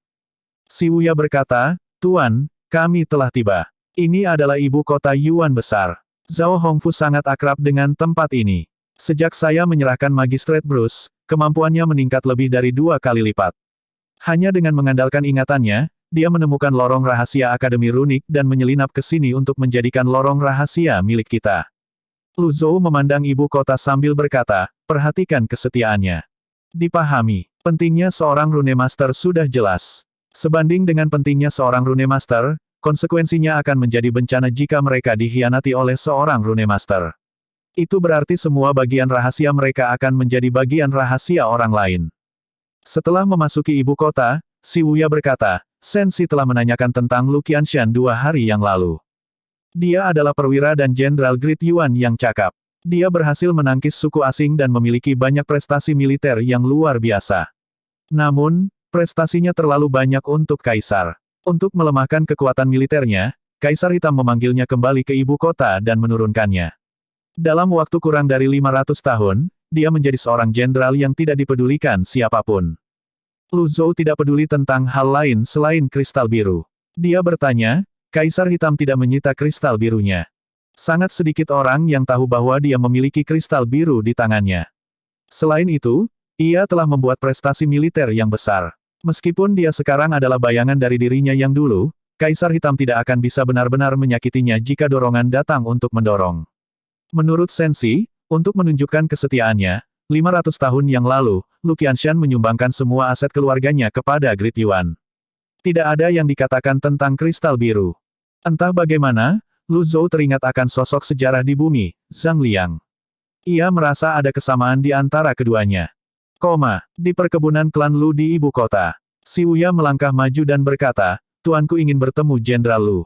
Speaker 1: Si Wuya berkata, "Tuan, Kami telah tiba. Ini adalah ibu kota Yuan besar. Zhao Hongfu sangat akrab dengan tempat ini. Sejak saya menyerahkan Magistrate Bruce, kemampuannya meningkat lebih dari 2 kali lipat. Hanya dengan mengandalkan ingatannya, dia menemukan lorong rahasia Akademi Runik dan menyelinap ke sini untuk menjadikan lorong rahasia milik kita. Lu Zhou memandang ibu kota sambil berkata, perhatikan kesetiaannya. Dipahami, pentingnya seorang Rune Master sudah jelas. Sebanding dengan pentingnya seorang Rune Master, konsekuensinya akan menjadi bencana jika mereka dikhianati oleh seorang Rune Master. Itu berarti semua bagian rahasia mereka akan menjadi bagian rahasia orang lain. Setelah memasuki ibu kota, Si Wuya berkata, Sensi telah menanyakan tentang Lu Qianshan 2 hari yang lalu. Dia adalah perwira dan Jenderal Great Yuan yang cakap. Dia berhasil menangkis suku asing dan memiliki banyak prestasi militer yang luar biasa. Namun, prestasinya terlalu banyak untuk Kaisar. Untuk melemahkan kekuatan militernya, Kaisar Hitam memanggilnya kembali ke ibu kota dan menurunkannya. Dalam waktu kurang dari 500 tahun, dia menjadi seorang jenderal yang tidak dipedulikan siapapun. Lu Zhou tidak peduli tentang hal lain selain kristal biru. Dia bertanya, Kaisar Hitam tidak menyita kristal birunya. Sangat sedikit orang yang tahu bahwa dia memiliki kristal biru di tangannya. Selain itu, ia telah membuat prestasi militer yang besar. Meskipun dia sekarang adalah bayangan dari dirinya yang dulu, Kaisar Hitam tidak akan bisa benar-benar menyakitinya jika dorongan datang untuk mendorong. Menurut Sensi, untuk menunjukkan kesetiaannya, 500 tahun yang lalu, Lu Qianshan menyumbangkan semua aset keluarganya kepada Great Yuan. Tidak ada yang dikatakan tentang kristal biru. Entah bagaimana, Lu Zhou teringat akan sosok sejarah di bumi, Zhang Liang. Ia merasa ada kesamaan di antara keduanya. Di perkebunan klan Lu di ibu kota. Si Wuya melangkah maju dan berkata, Tuanku ingin bertemu Jenderal Lu.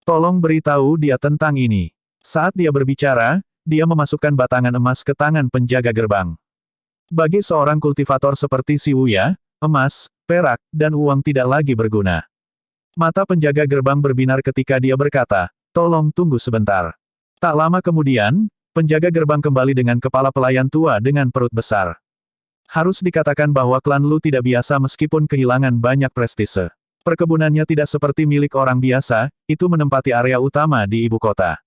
Speaker 1: Tolong beritahu dia tentang ini. Saat dia berbicara, dia memasukkan batangan emas ke tangan penjaga gerbang. Bagi seorang kultivator seperti Si Wuya, emas, perak, dan uang tidak lagi berguna. Mata penjaga gerbang berbinar ketika dia berkata, tolong tunggu sebentar. Tak lama kemudian, penjaga gerbang kembali dengan kepala pelayan tua dengan perut besar. Harus dikatakan bahwa klan Lu tidak biasa meskipun kehilangan banyak prestise. Perkebunannya tidak seperti milik orang biasa, itu menempati area utama di ibu kota.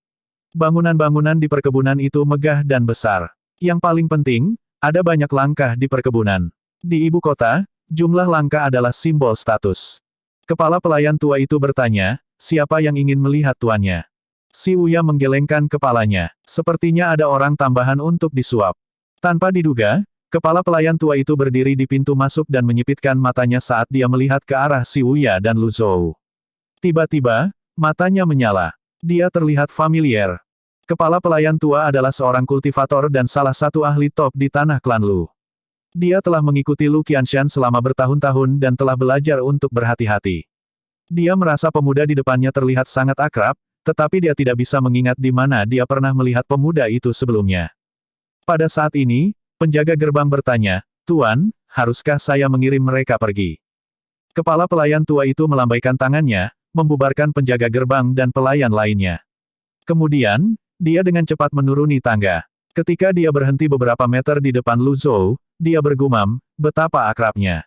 Speaker 1: Bangunan-bangunan di perkebunan itu megah dan besar. Yang paling penting, ada banyak langkah di perkebunan. Di ibu kota, jumlah langkah adalah simbol status. Kepala pelayan tua itu bertanya, siapa yang ingin melihat tuannya? Si Wuya menggelengkan kepalanya. Sepertinya ada orang tambahan untuk disuap. Tanpa diduga, kepala pelayan tua itu berdiri di pintu masuk dan menyipitkan matanya saat dia melihat ke arah Si Wuya dan Lu Zhou. Tiba-tiba, matanya menyala. Dia terlihat familiar. Kepala pelayan tua adalah seorang kultivator dan salah satu ahli top di tanah klan Lu. Dia telah mengikuti Lu Qianshan selama bertahun-tahun dan telah belajar untuk berhati-hati. Dia merasa pemuda di depannya terlihat sangat akrab, tetapi dia tidak bisa mengingat di mana dia pernah melihat pemuda itu sebelumnya. Pada saat ini, penjaga gerbang bertanya, Tuan, haruskah saya mengirim mereka pergi? Kepala pelayan tua itu melambaikan tangannya, membubarkan penjaga gerbang dan pelayan lainnya. Kemudian, dia dengan cepat menuruni tangga. Ketika dia berhenti beberapa meter di depan Lu Zhou, dia bergumam, betapa akrabnya.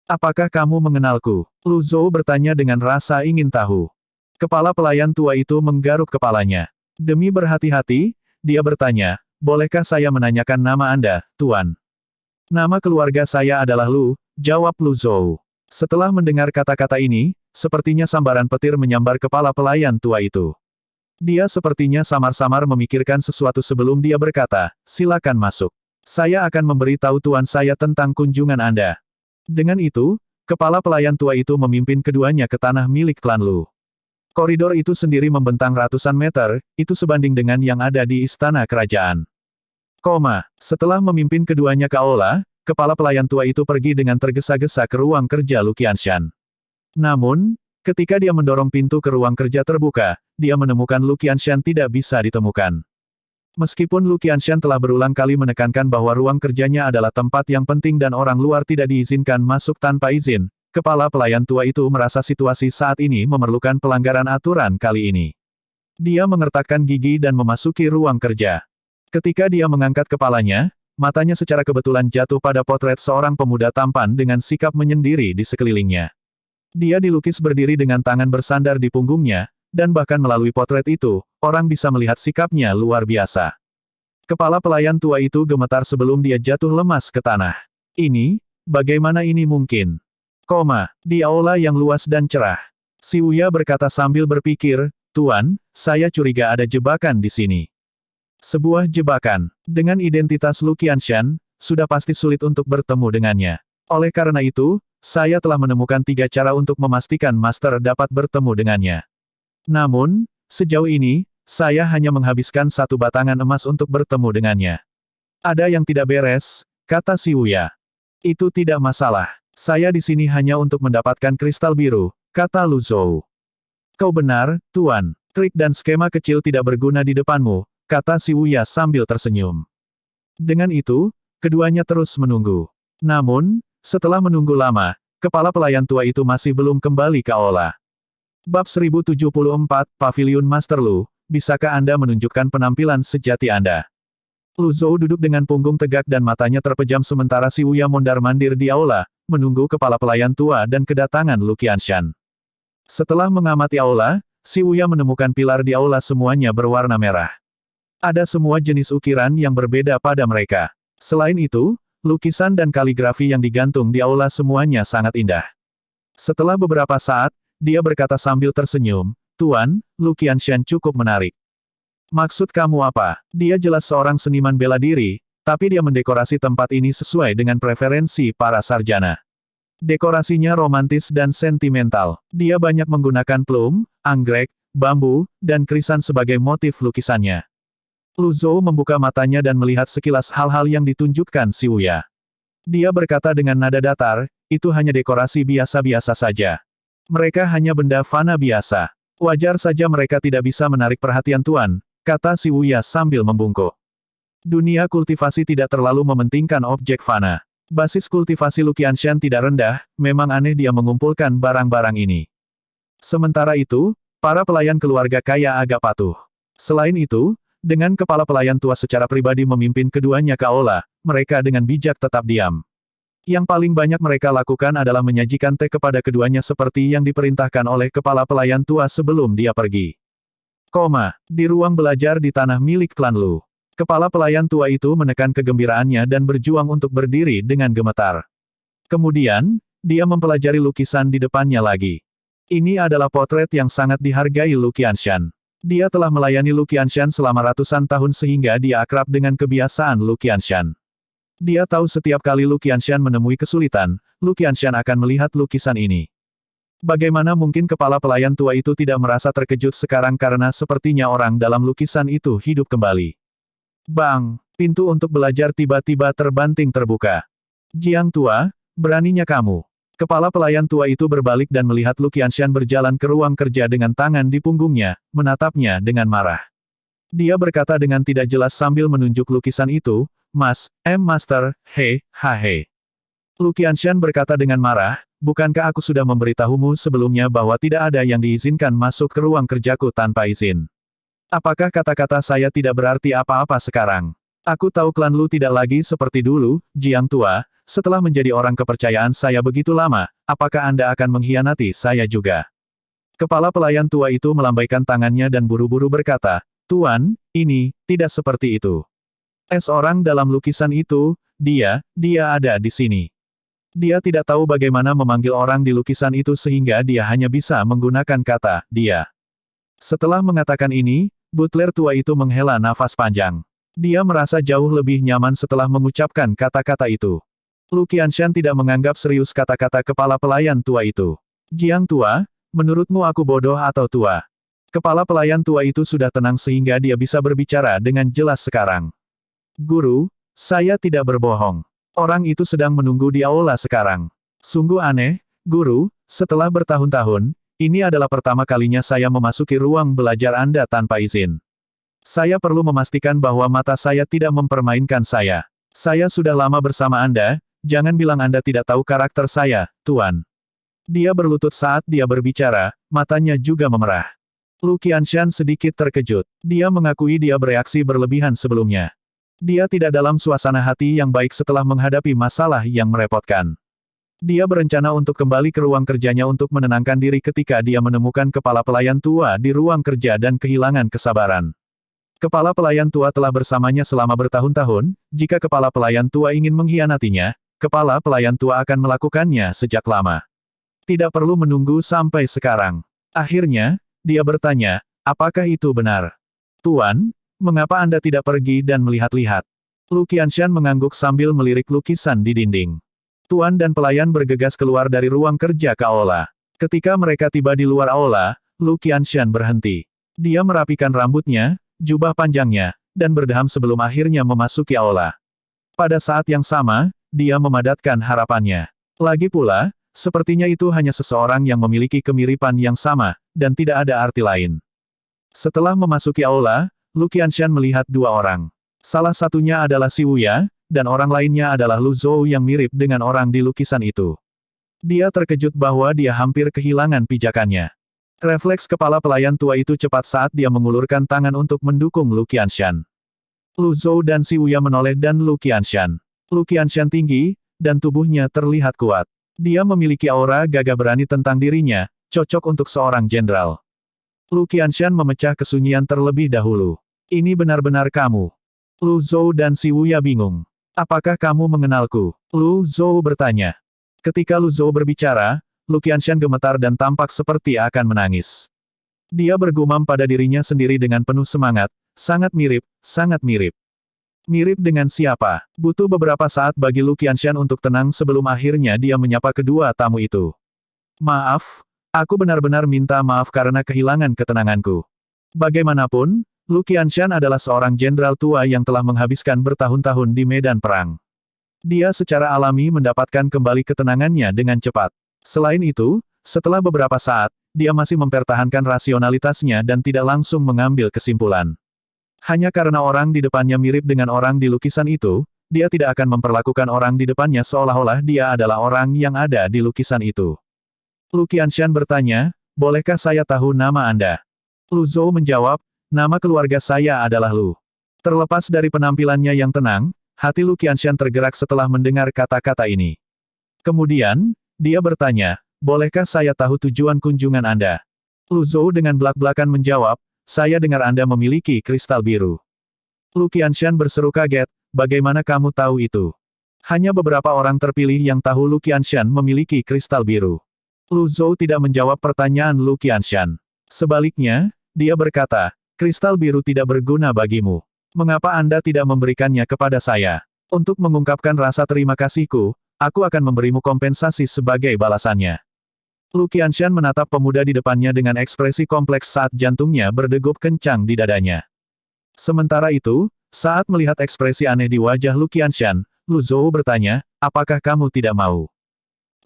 Speaker 1: Apakah kamu mengenalku? Lu Zhou bertanya dengan rasa ingin tahu. Kepala pelayan tua itu menggaruk kepalanya. Demi berhati-hati, dia bertanya, bolehkah saya menanyakan nama Anda, Tuan? Nama keluarga saya adalah Lu, jawab Lu Zhou. Setelah mendengar kata-kata ini, sepertinya sambaran petir menyambar kepala pelayan tua itu. Dia sepertinya samar-samar memikirkan sesuatu sebelum dia berkata, silakan masuk. Saya akan memberitahu tuan saya tentang kunjungan Anda. Dengan itu, kepala pelayan tua itu memimpin keduanya ke tanah milik klan Lu. Koridor itu sendiri membentang ratusan meter, itu sebanding dengan yang ada di istana kerajaan. Setelah memimpin keduanya ke aula, kepala pelayan tua itu pergi dengan tergesa-gesa ke ruang kerja Lu Qianshan. Namun, ketika dia mendorong pintu ke ruang kerja terbuka, dia menemukan Lu Qianshan tidak bisa ditemukan. Meskipun Lu Qianshan telah berulang kali menekankan bahwa ruang kerjanya adalah tempat yang penting dan orang luar tidak diizinkan masuk tanpa izin, kepala pelayan tua itu merasa situasi saat ini memerlukan pelanggaran aturan kali ini. Dia mengertakkan gigi dan memasuki ruang kerja. Ketika dia mengangkat kepalanya, matanya secara kebetulan jatuh pada potret seorang pemuda tampan dengan sikap menyendiri di sekelilingnya. Dia dilukis berdiri dengan tangan bersandar di punggungnya, dan bahkan melalui potret itu, orang bisa melihat sikapnya luar biasa. Kepala pelayan tua itu gemetar sebelum dia jatuh lemas ke tanah. Ini, bagaimana ini mungkin? Di aula yang luas dan cerah. Si Wuya berkata sambil berpikir, Tuan, saya curiga ada jebakan di sini. Sebuah jebakan. Dengan identitas Lu Qianshan, sudah pasti sulit untuk bertemu dengannya. Oleh karena itu, saya telah menemukan 3 cara untuk memastikan Master dapat bertemu dengannya. Namun, sejauh ini, saya hanya menghabiskan 1 batangan emas untuk bertemu dengannya. Ada yang tidak beres, kata si Wuya. Itu tidak masalah. Saya di sini hanya untuk mendapatkan kristal biru, kata Lu Zhou. Kau benar, Tuan. Trik dan skema kecil tidak berguna di depanmu, kata si Wuya sambil tersenyum. Dengan itu, keduanya terus menunggu. Namun, setelah menunggu lama, kepala pelayan tua itu masih belum kembali ke aula. Bab 1074, Paviliun Master Lu, bisakah Anda menunjukkan penampilan sejati Anda? Lu Zhou duduk dengan punggung tegak dan matanya terpejam sementara si Wuya mondar-mandir di aula, menunggu kepala pelayan tua dan kedatangan Lu Qianshan. Setelah mengamati aula, si Wuya menemukan pilar di aula semuanya berwarna merah. Ada semua jenis ukiran yang berbeda pada mereka. Selain itu, lukisan dan kaligrafi yang digantung di aula semuanya sangat indah. Setelah beberapa saat, dia berkata sambil tersenyum, Tuan, Lu Qianshan cukup menarik. Maksud kamu apa? Dia jelas seorang seniman bela diri, tapi dia mendekorasi tempat ini sesuai dengan preferensi para sarjana. Dekorasinya romantis dan sentimental. Dia banyak menggunakan plum, anggrek, bambu, dan krisan sebagai motif lukisannya. Lu Zhou membuka matanya dan melihat sekilas hal-hal yang ditunjukkan si Wuya. Dia berkata dengan nada datar, itu hanya dekorasi biasa-biasa saja. Mereka hanya benda fana biasa. Wajar saja mereka tidak bisa menarik perhatian Tuan, kata si Wuya sambil membungkuk. Dunia kultivasi tidak terlalu mementingkan objek fana. Basis kultivasi Lu Qianshan tidak rendah, memang aneh dia mengumpulkan barang-barang ini. Sementara itu, para pelayan keluarga kaya agak patuh. Selain itu, dengan kepala pelayan tua secara pribadi memimpin keduanya ke aula, mereka dengan bijak tetap diam. Yang paling banyak mereka lakukan adalah menyajikan teh kepada keduanya seperti yang diperintahkan oleh kepala pelayan tua sebelum dia pergi. Di ruang belajar di tanah milik klan Lu. Kepala pelayan tua itu menekan kegembiraannya dan berjuang untuk berdiri dengan gemetar. Kemudian, dia mempelajari lukisan di depannya lagi. Ini adalah potret yang sangat dihargai Lu Qianshan. Dia telah melayani Lu Qianshan selama ratusan tahun sehingga dia akrab dengan kebiasaan Lu Qianshan. Dia tahu setiap kali Lu Qianshan menemui kesulitan, Lu Qianshan akan melihat lukisan ini. Bagaimana mungkin kepala pelayan tua itu tidak merasa terkejut sekarang karena sepertinya orang dalam lukisan itu hidup kembali. Bang! Pintu untuk belajar tiba-tiba terbanting terbuka. Jiang tua, beraninya kamu. Kepala pelayan tua itu berbalik dan melihat Lu Qianshan berjalan ke ruang kerja dengan tangan di punggungnya, menatapnya dengan marah. Dia berkata dengan tidak jelas sambil menunjuk lukisan itu, Master, he. Lu Qianshan berkata dengan marah, bukankah aku sudah memberitahumu sebelumnya bahwa tidak ada yang diizinkan masuk ke ruang kerjaku tanpa izin? Apakah kata-kata saya tidak berarti apa-apa sekarang? Aku tahu klan Lu tidak lagi seperti dulu, Jiang tua, setelah menjadi orang kepercayaan saya begitu lama, apakah Anda akan mengkhianati saya juga? Kepala pelayan tua itu melambaikan tangannya dan buru-buru berkata, Tuan, ini, tidak seperti itu. Orang dalam lukisan itu, dia ada di sini. Dia tidak tahu bagaimana memanggil orang di lukisan itu sehingga dia hanya bisa menggunakan kata, dia. Setelah mengatakan ini, butler tua itu menghela nafas panjang. Dia merasa jauh lebih nyaman setelah mengucapkan kata-kata itu. Lu Qianshan tidak menganggap serius kata-kata kepala pelayan tua itu. Jiang tua, menurutmu aku bodoh atau tua? Kepala pelayan tua itu sudah tenang sehingga dia bisa berbicara dengan jelas sekarang. Guru, saya tidak berbohong. Orang itu sedang menunggu di aula sekarang. Sungguh aneh, Guru, setelah bertahun-tahun, ini adalah pertama kalinya saya memasuki ruang belajar Anda tanpa izin. Saya perlu memastikan bahwa mata saya tidak mempermainkan saya. Saya sudah lama bersama Anda, jangan bilang Anda tidak tahu karakter saya, Tuan. Dia berlutut saat dia berbicara, matanya juga memerah. Lu Qianshan sedikit terkejut. Dia mengakui dia bereaksi berlebihan sebelumnya. Dia tidak dalam suasana hati yang baik setelah menghadapi masalah yang merepotkan. Dia berencana untuk kembali ke ruang kerjanya untuk menenangkan diri ketika dia menemukan kepala pelayan tua di ruang kerja dan kehilangan kesabaran. Kepala pelayan tua telah bersamanya selama bertahun-tahun, jika kepala pelayan tua ingin mengkhianatinya, kepala pelayan tua akan melakukannya sejak lama. Tidak perlu menunggu sampai sekarang. Akhirnya, dia bertanya, apakah itu benar? Tuan, mengapa Anda tidak pergi dan melihat-lihat? Lu Qianshan mengangguk sambil melirik lukisan di dinding. Tuan dan pelayan bergegas keluar dari ruang kerja ke aula. Ketika mereka tiba di luar aula, Lu Qianshan berhenti. Dia merapikan rambutnya, jubah panjangnya, dan berdeham sebelum akhirnya memasuki aula. Pada saat yang sama, dia memadatkan harapannya. Lagi pula, sepertinya itu hanya seseorang yang memiliki kemiripan yang sama, dan tidak ada arti lain. Setelah memasuki aula, Lu Qianshan melihat dua orang. Salah satunya adalah Si Wuya, dan orang lainnya adalah Lu Zhou yang mirip dengan orang di lukisan itu. Dia terkejut bahwa dia hampir kehilangan pijakannya. Refleks kepala pelayan tua itu cepat saat dia mengulurkan tangan untuk mendukung Lu Qianshan. Lu Zhou dan Si Wuya menoleh dan Lu Qianshan. Lu Qianshan tinggi, dan tubuhnya terlihat kuat. Dia memiliki aura gagah berani tentang dirinya, cocok untuk seorang jenderal. Lu Qianshan memecah kesunyian terlebih dahulu. Ini benar-benar kamu. Lu Zhou dan Si Wuya bingung. Apakah kamu mengenalku? Lu Zhou bertanya. Ketika Lu Zhou berbicara, Lu Qianshan gemetar dan tampak seperti akan menangis. Dia bergumam pada dirinya sendiri dengan penuh semangat, sangat mirip, sangat mirip. Mirip dengan siapa? Butuh beberapa saat bagi Lu Qianshan untuk tenang sebelum akhirnya dia menyapa kedua tamu itu. Maaf, aku benar-benar minta maaf karena kehilangan ketenanganku. Bagaimanapun, Lu Qianshan adalah seorang jenderal tua yang telah menghabiskan bertahun-tahun di medan perang. Dia secara alami mendapatkan kembali ketenangannya dengan cepat. Selain itu, setelah beberapa saat, dia masih mempertahankan rasionalitasnya dan tidak langsung mengambil kesimpulan. Hanya karena orang di depannya mirip dengan orang di lukisan itu, dia tidak akan memperlakukan orang di depannya seolah-olah dia adalah orang yang ada di lukisan itu. Lu Qianshan bertanya, bolehkah saya tahu nama Anda? Lu Zhou menjawab, nama keluarga saya adalah Lu. Terlepas dari penampilannya yang tenang, hati Lu Qianshan tergerak setelah mendengar kata-kata ini. Kemudian, dia bertanya, bolehkah saya tahu tujuan kunjungan Anda? Lu Zhou dengan belak-belakan menjawab, saya dengar Anda memiliki kristal biru. Lu Qianshan berseru kaget, bagaimana kamu tahu itu? Hanya beberapa orang terpilih yang tahu Lu Qianshan memiliki kristal biru. Lu Zhou tidak menjawab pertanyaan Lu Qianshan. Sebaliknya, dia berkata, kristal biru tidak berguna bagimu. Mengapa Anda tidak memberikannya kepada saya? Untuk mengungkapkan rasa terima kasihku, aku akan memberimu kompensasi sebagai balasannya. Lu Qianshan menatap pemuda di depannya dengan ekspresi kompleks saat jantungnya berdegup kencang di dadanya. Sementara itu, saat melihat ekspresi aneh di wajah Lu Qianshan, Lu Zhou bertanya, apakah kamu tidak mau?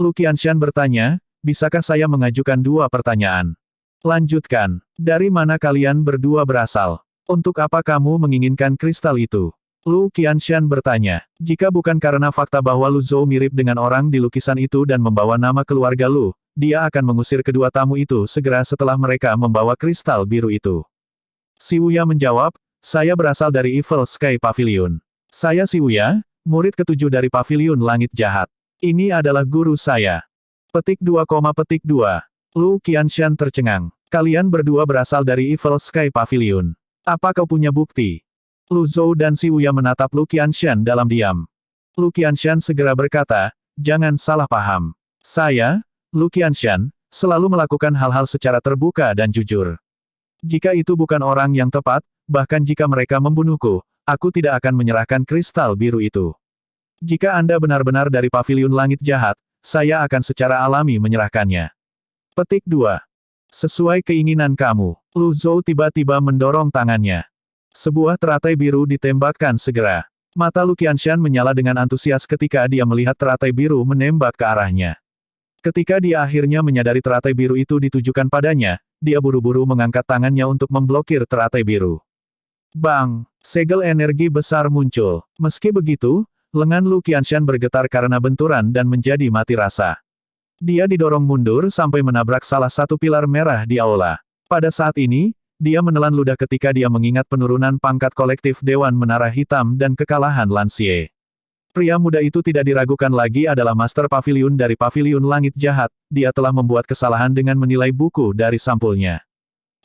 Speaker 1: Lu Qianshan bertanya, bisakah saya mengajukan dua pertanyaan? Lanjutkan. Dari mana kalian berdua berasal? Untuk apa kamu menginginkan kristal itu? Lu Qianshan bertanya. Jika bukan karena fakta bahwa Lu Zhou mirip dengan orang di lukisan itu dan membawa nama keluarga Lu, dia akan mengusir kedua tamu itu segera setelah mereka membawa kristal biru itu. Si Wuya menjawab, saya berasal dari Evil Sky Pavilion. Saya Si Wuya, murid ketujuh dari Pavilion Langit Jahat. Ini adalah guru saya. Petik 2, petik 2. Lu Qianshan tercengang. Kalian berdua berasal dari Evil Sky Pavilion. Apa kau punya bukti? Lu Zhou dan Si Wuya menatap Lu Qianshan dalam diam. Lu Qianshan segera berkata, jangan salah paham. Saya, Lu Qianshan, selalu melakukan hal-hal secara terbuka dan jujur. Jika itu bukan orang yang tepat, bahkan jika mereka membunuhku, aku tidak akan menyerahkan kristal biru itu. Jika Anda benar-benar dari Pavilion Langit Jahat, saya akan secara alami menyerahkannya. Petik 2. Sesuai keinginan kamu. Lu Zhou tiba-tiba mendorong tangannya. Sebuah teratai biru ditembakkan segera. Mata Lu Qianshan menyala dengan antusias ketika dia melihat teratai biru menembak ke arahnya. Ketika dia akhirnya menyadari teratai biru itu ditujukan padanya, dia buru-buru mengangkat tangannya untuk memblokir teratai biru. Bang! Segel energi besar muncul. Meski begitu, lengan Lu Qianshan bergetar karena benturan dan menjadi mati rasa. Dia didorong mundur sampai menabrak salah satu pilar merah di aula. Pada saat ini, dia menelan ludah ketika dia mengingat penurunan pangkat kolektif Dewan Menara Hitam dan kekalahan Lan Xie. Pria muda itu tidak diragukan lagi adalah Master Pavilion dari Pavilion Langit Jahat, dia telah membuat kesalahan dengan menilai buku dari sampulnya.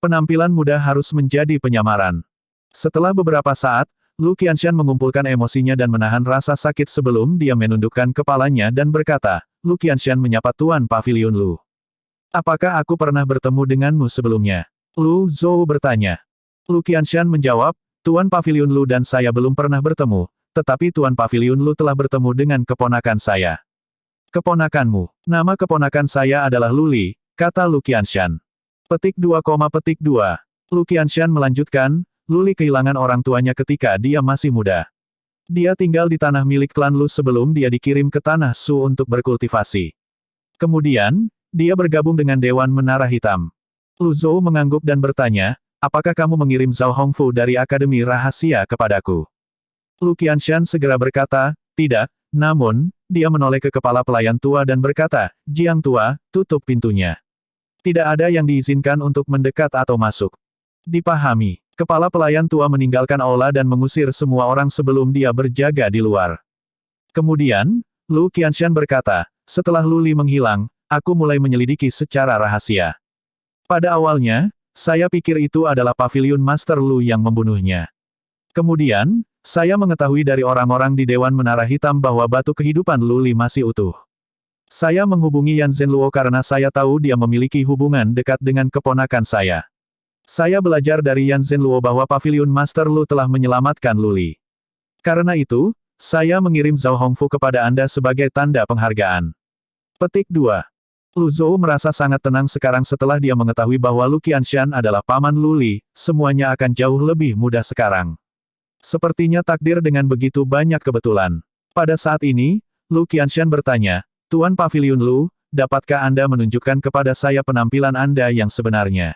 Speaker 1: Penampilan muda harus menjadi penyamaran. Setelah beberapa saat, Lu Qianshan mengumpulkan emosinya dan menahan rasa sakit sebelum dia menundukkan kepalanya dan berkata, Lu Qianshan menyapa Tuan Pavilion Lu. Apakah aku pernah bertemu denganmu sebelumnya? Lu Zhou bertanya. Lu Qianshan menjawab, Tuan Pavilion Lu dan saya belum pernah bertemu, tetapi Tuan Pavilion Lu telah bertemu dengan keponakan saya. Keponakanmu. Nama keponakan saya adalah Luli, kata Lu Qianshan. Petik 2, petik 2. Lu Qianshan melanjutkan, Luli kehilangan orang tuanya ketika dia masih muda. Dia tinggal di tanah milik klan Lu sebelum dia dikirim ke tanah Su untuk berkultivasi. Kemudian, dia bergabung dengan Dewan Menara Hitam. Lu Zhou mengangguk dan bertanya, apakah kamu mengirim Zhao Hongfu dari Akademi Rahasia kepadaku? Lu Qianshan segera berkata, tidak, namun, dia menoleh ke kepala pelayan tua dan berkata, Jiang tua, tutup pintunya. Tidak ada yang diizinkan untuk mendekat atau masuk. Dipahami. Kepala pelayan tua meninggalkan aula dan mengusir semua orang sebelum dia berjaga di luar. Kemudian, Lu Qianshan berkata, setelah Luli menghilang, aku mulai menyelidiki secara rahasia. Pada awalnya, saya pikir itu adalah Pavilion Master Lu yang membunuhnya. Kemudian, saya mengetahui dari orang-orang di Dewan Menara Hitam bahwa batu kehidupan Luli masih utuh. Saya menghubungi Yan Zhenluo karena saya tahu dia memiliki hubungan dekat dengan keponakan saya. Saya belajar dari Yan Zhenluo bahwa Pavilion Master Lu telah menyelamatkan Luli. Karena itu, saya mengirim Zhao Hongfu kepada Anda sebagai tanda penghargaan. Petik 2. Lu Zhou merasa sangat tenang sekarang setelah dia mengetahui bahwa Lu Qianshan adalah paman Luli, semuanya akan jauh lebih mudah sekarang. Sepertinya takdir dengan begitu banyak kebetulan. Pada saat ini, Lu Qianshan bertanya, Tuan Pavilion Lu, dapatkah Anda menunjukkan kepada saya penampilan Anda yang sebenarnya?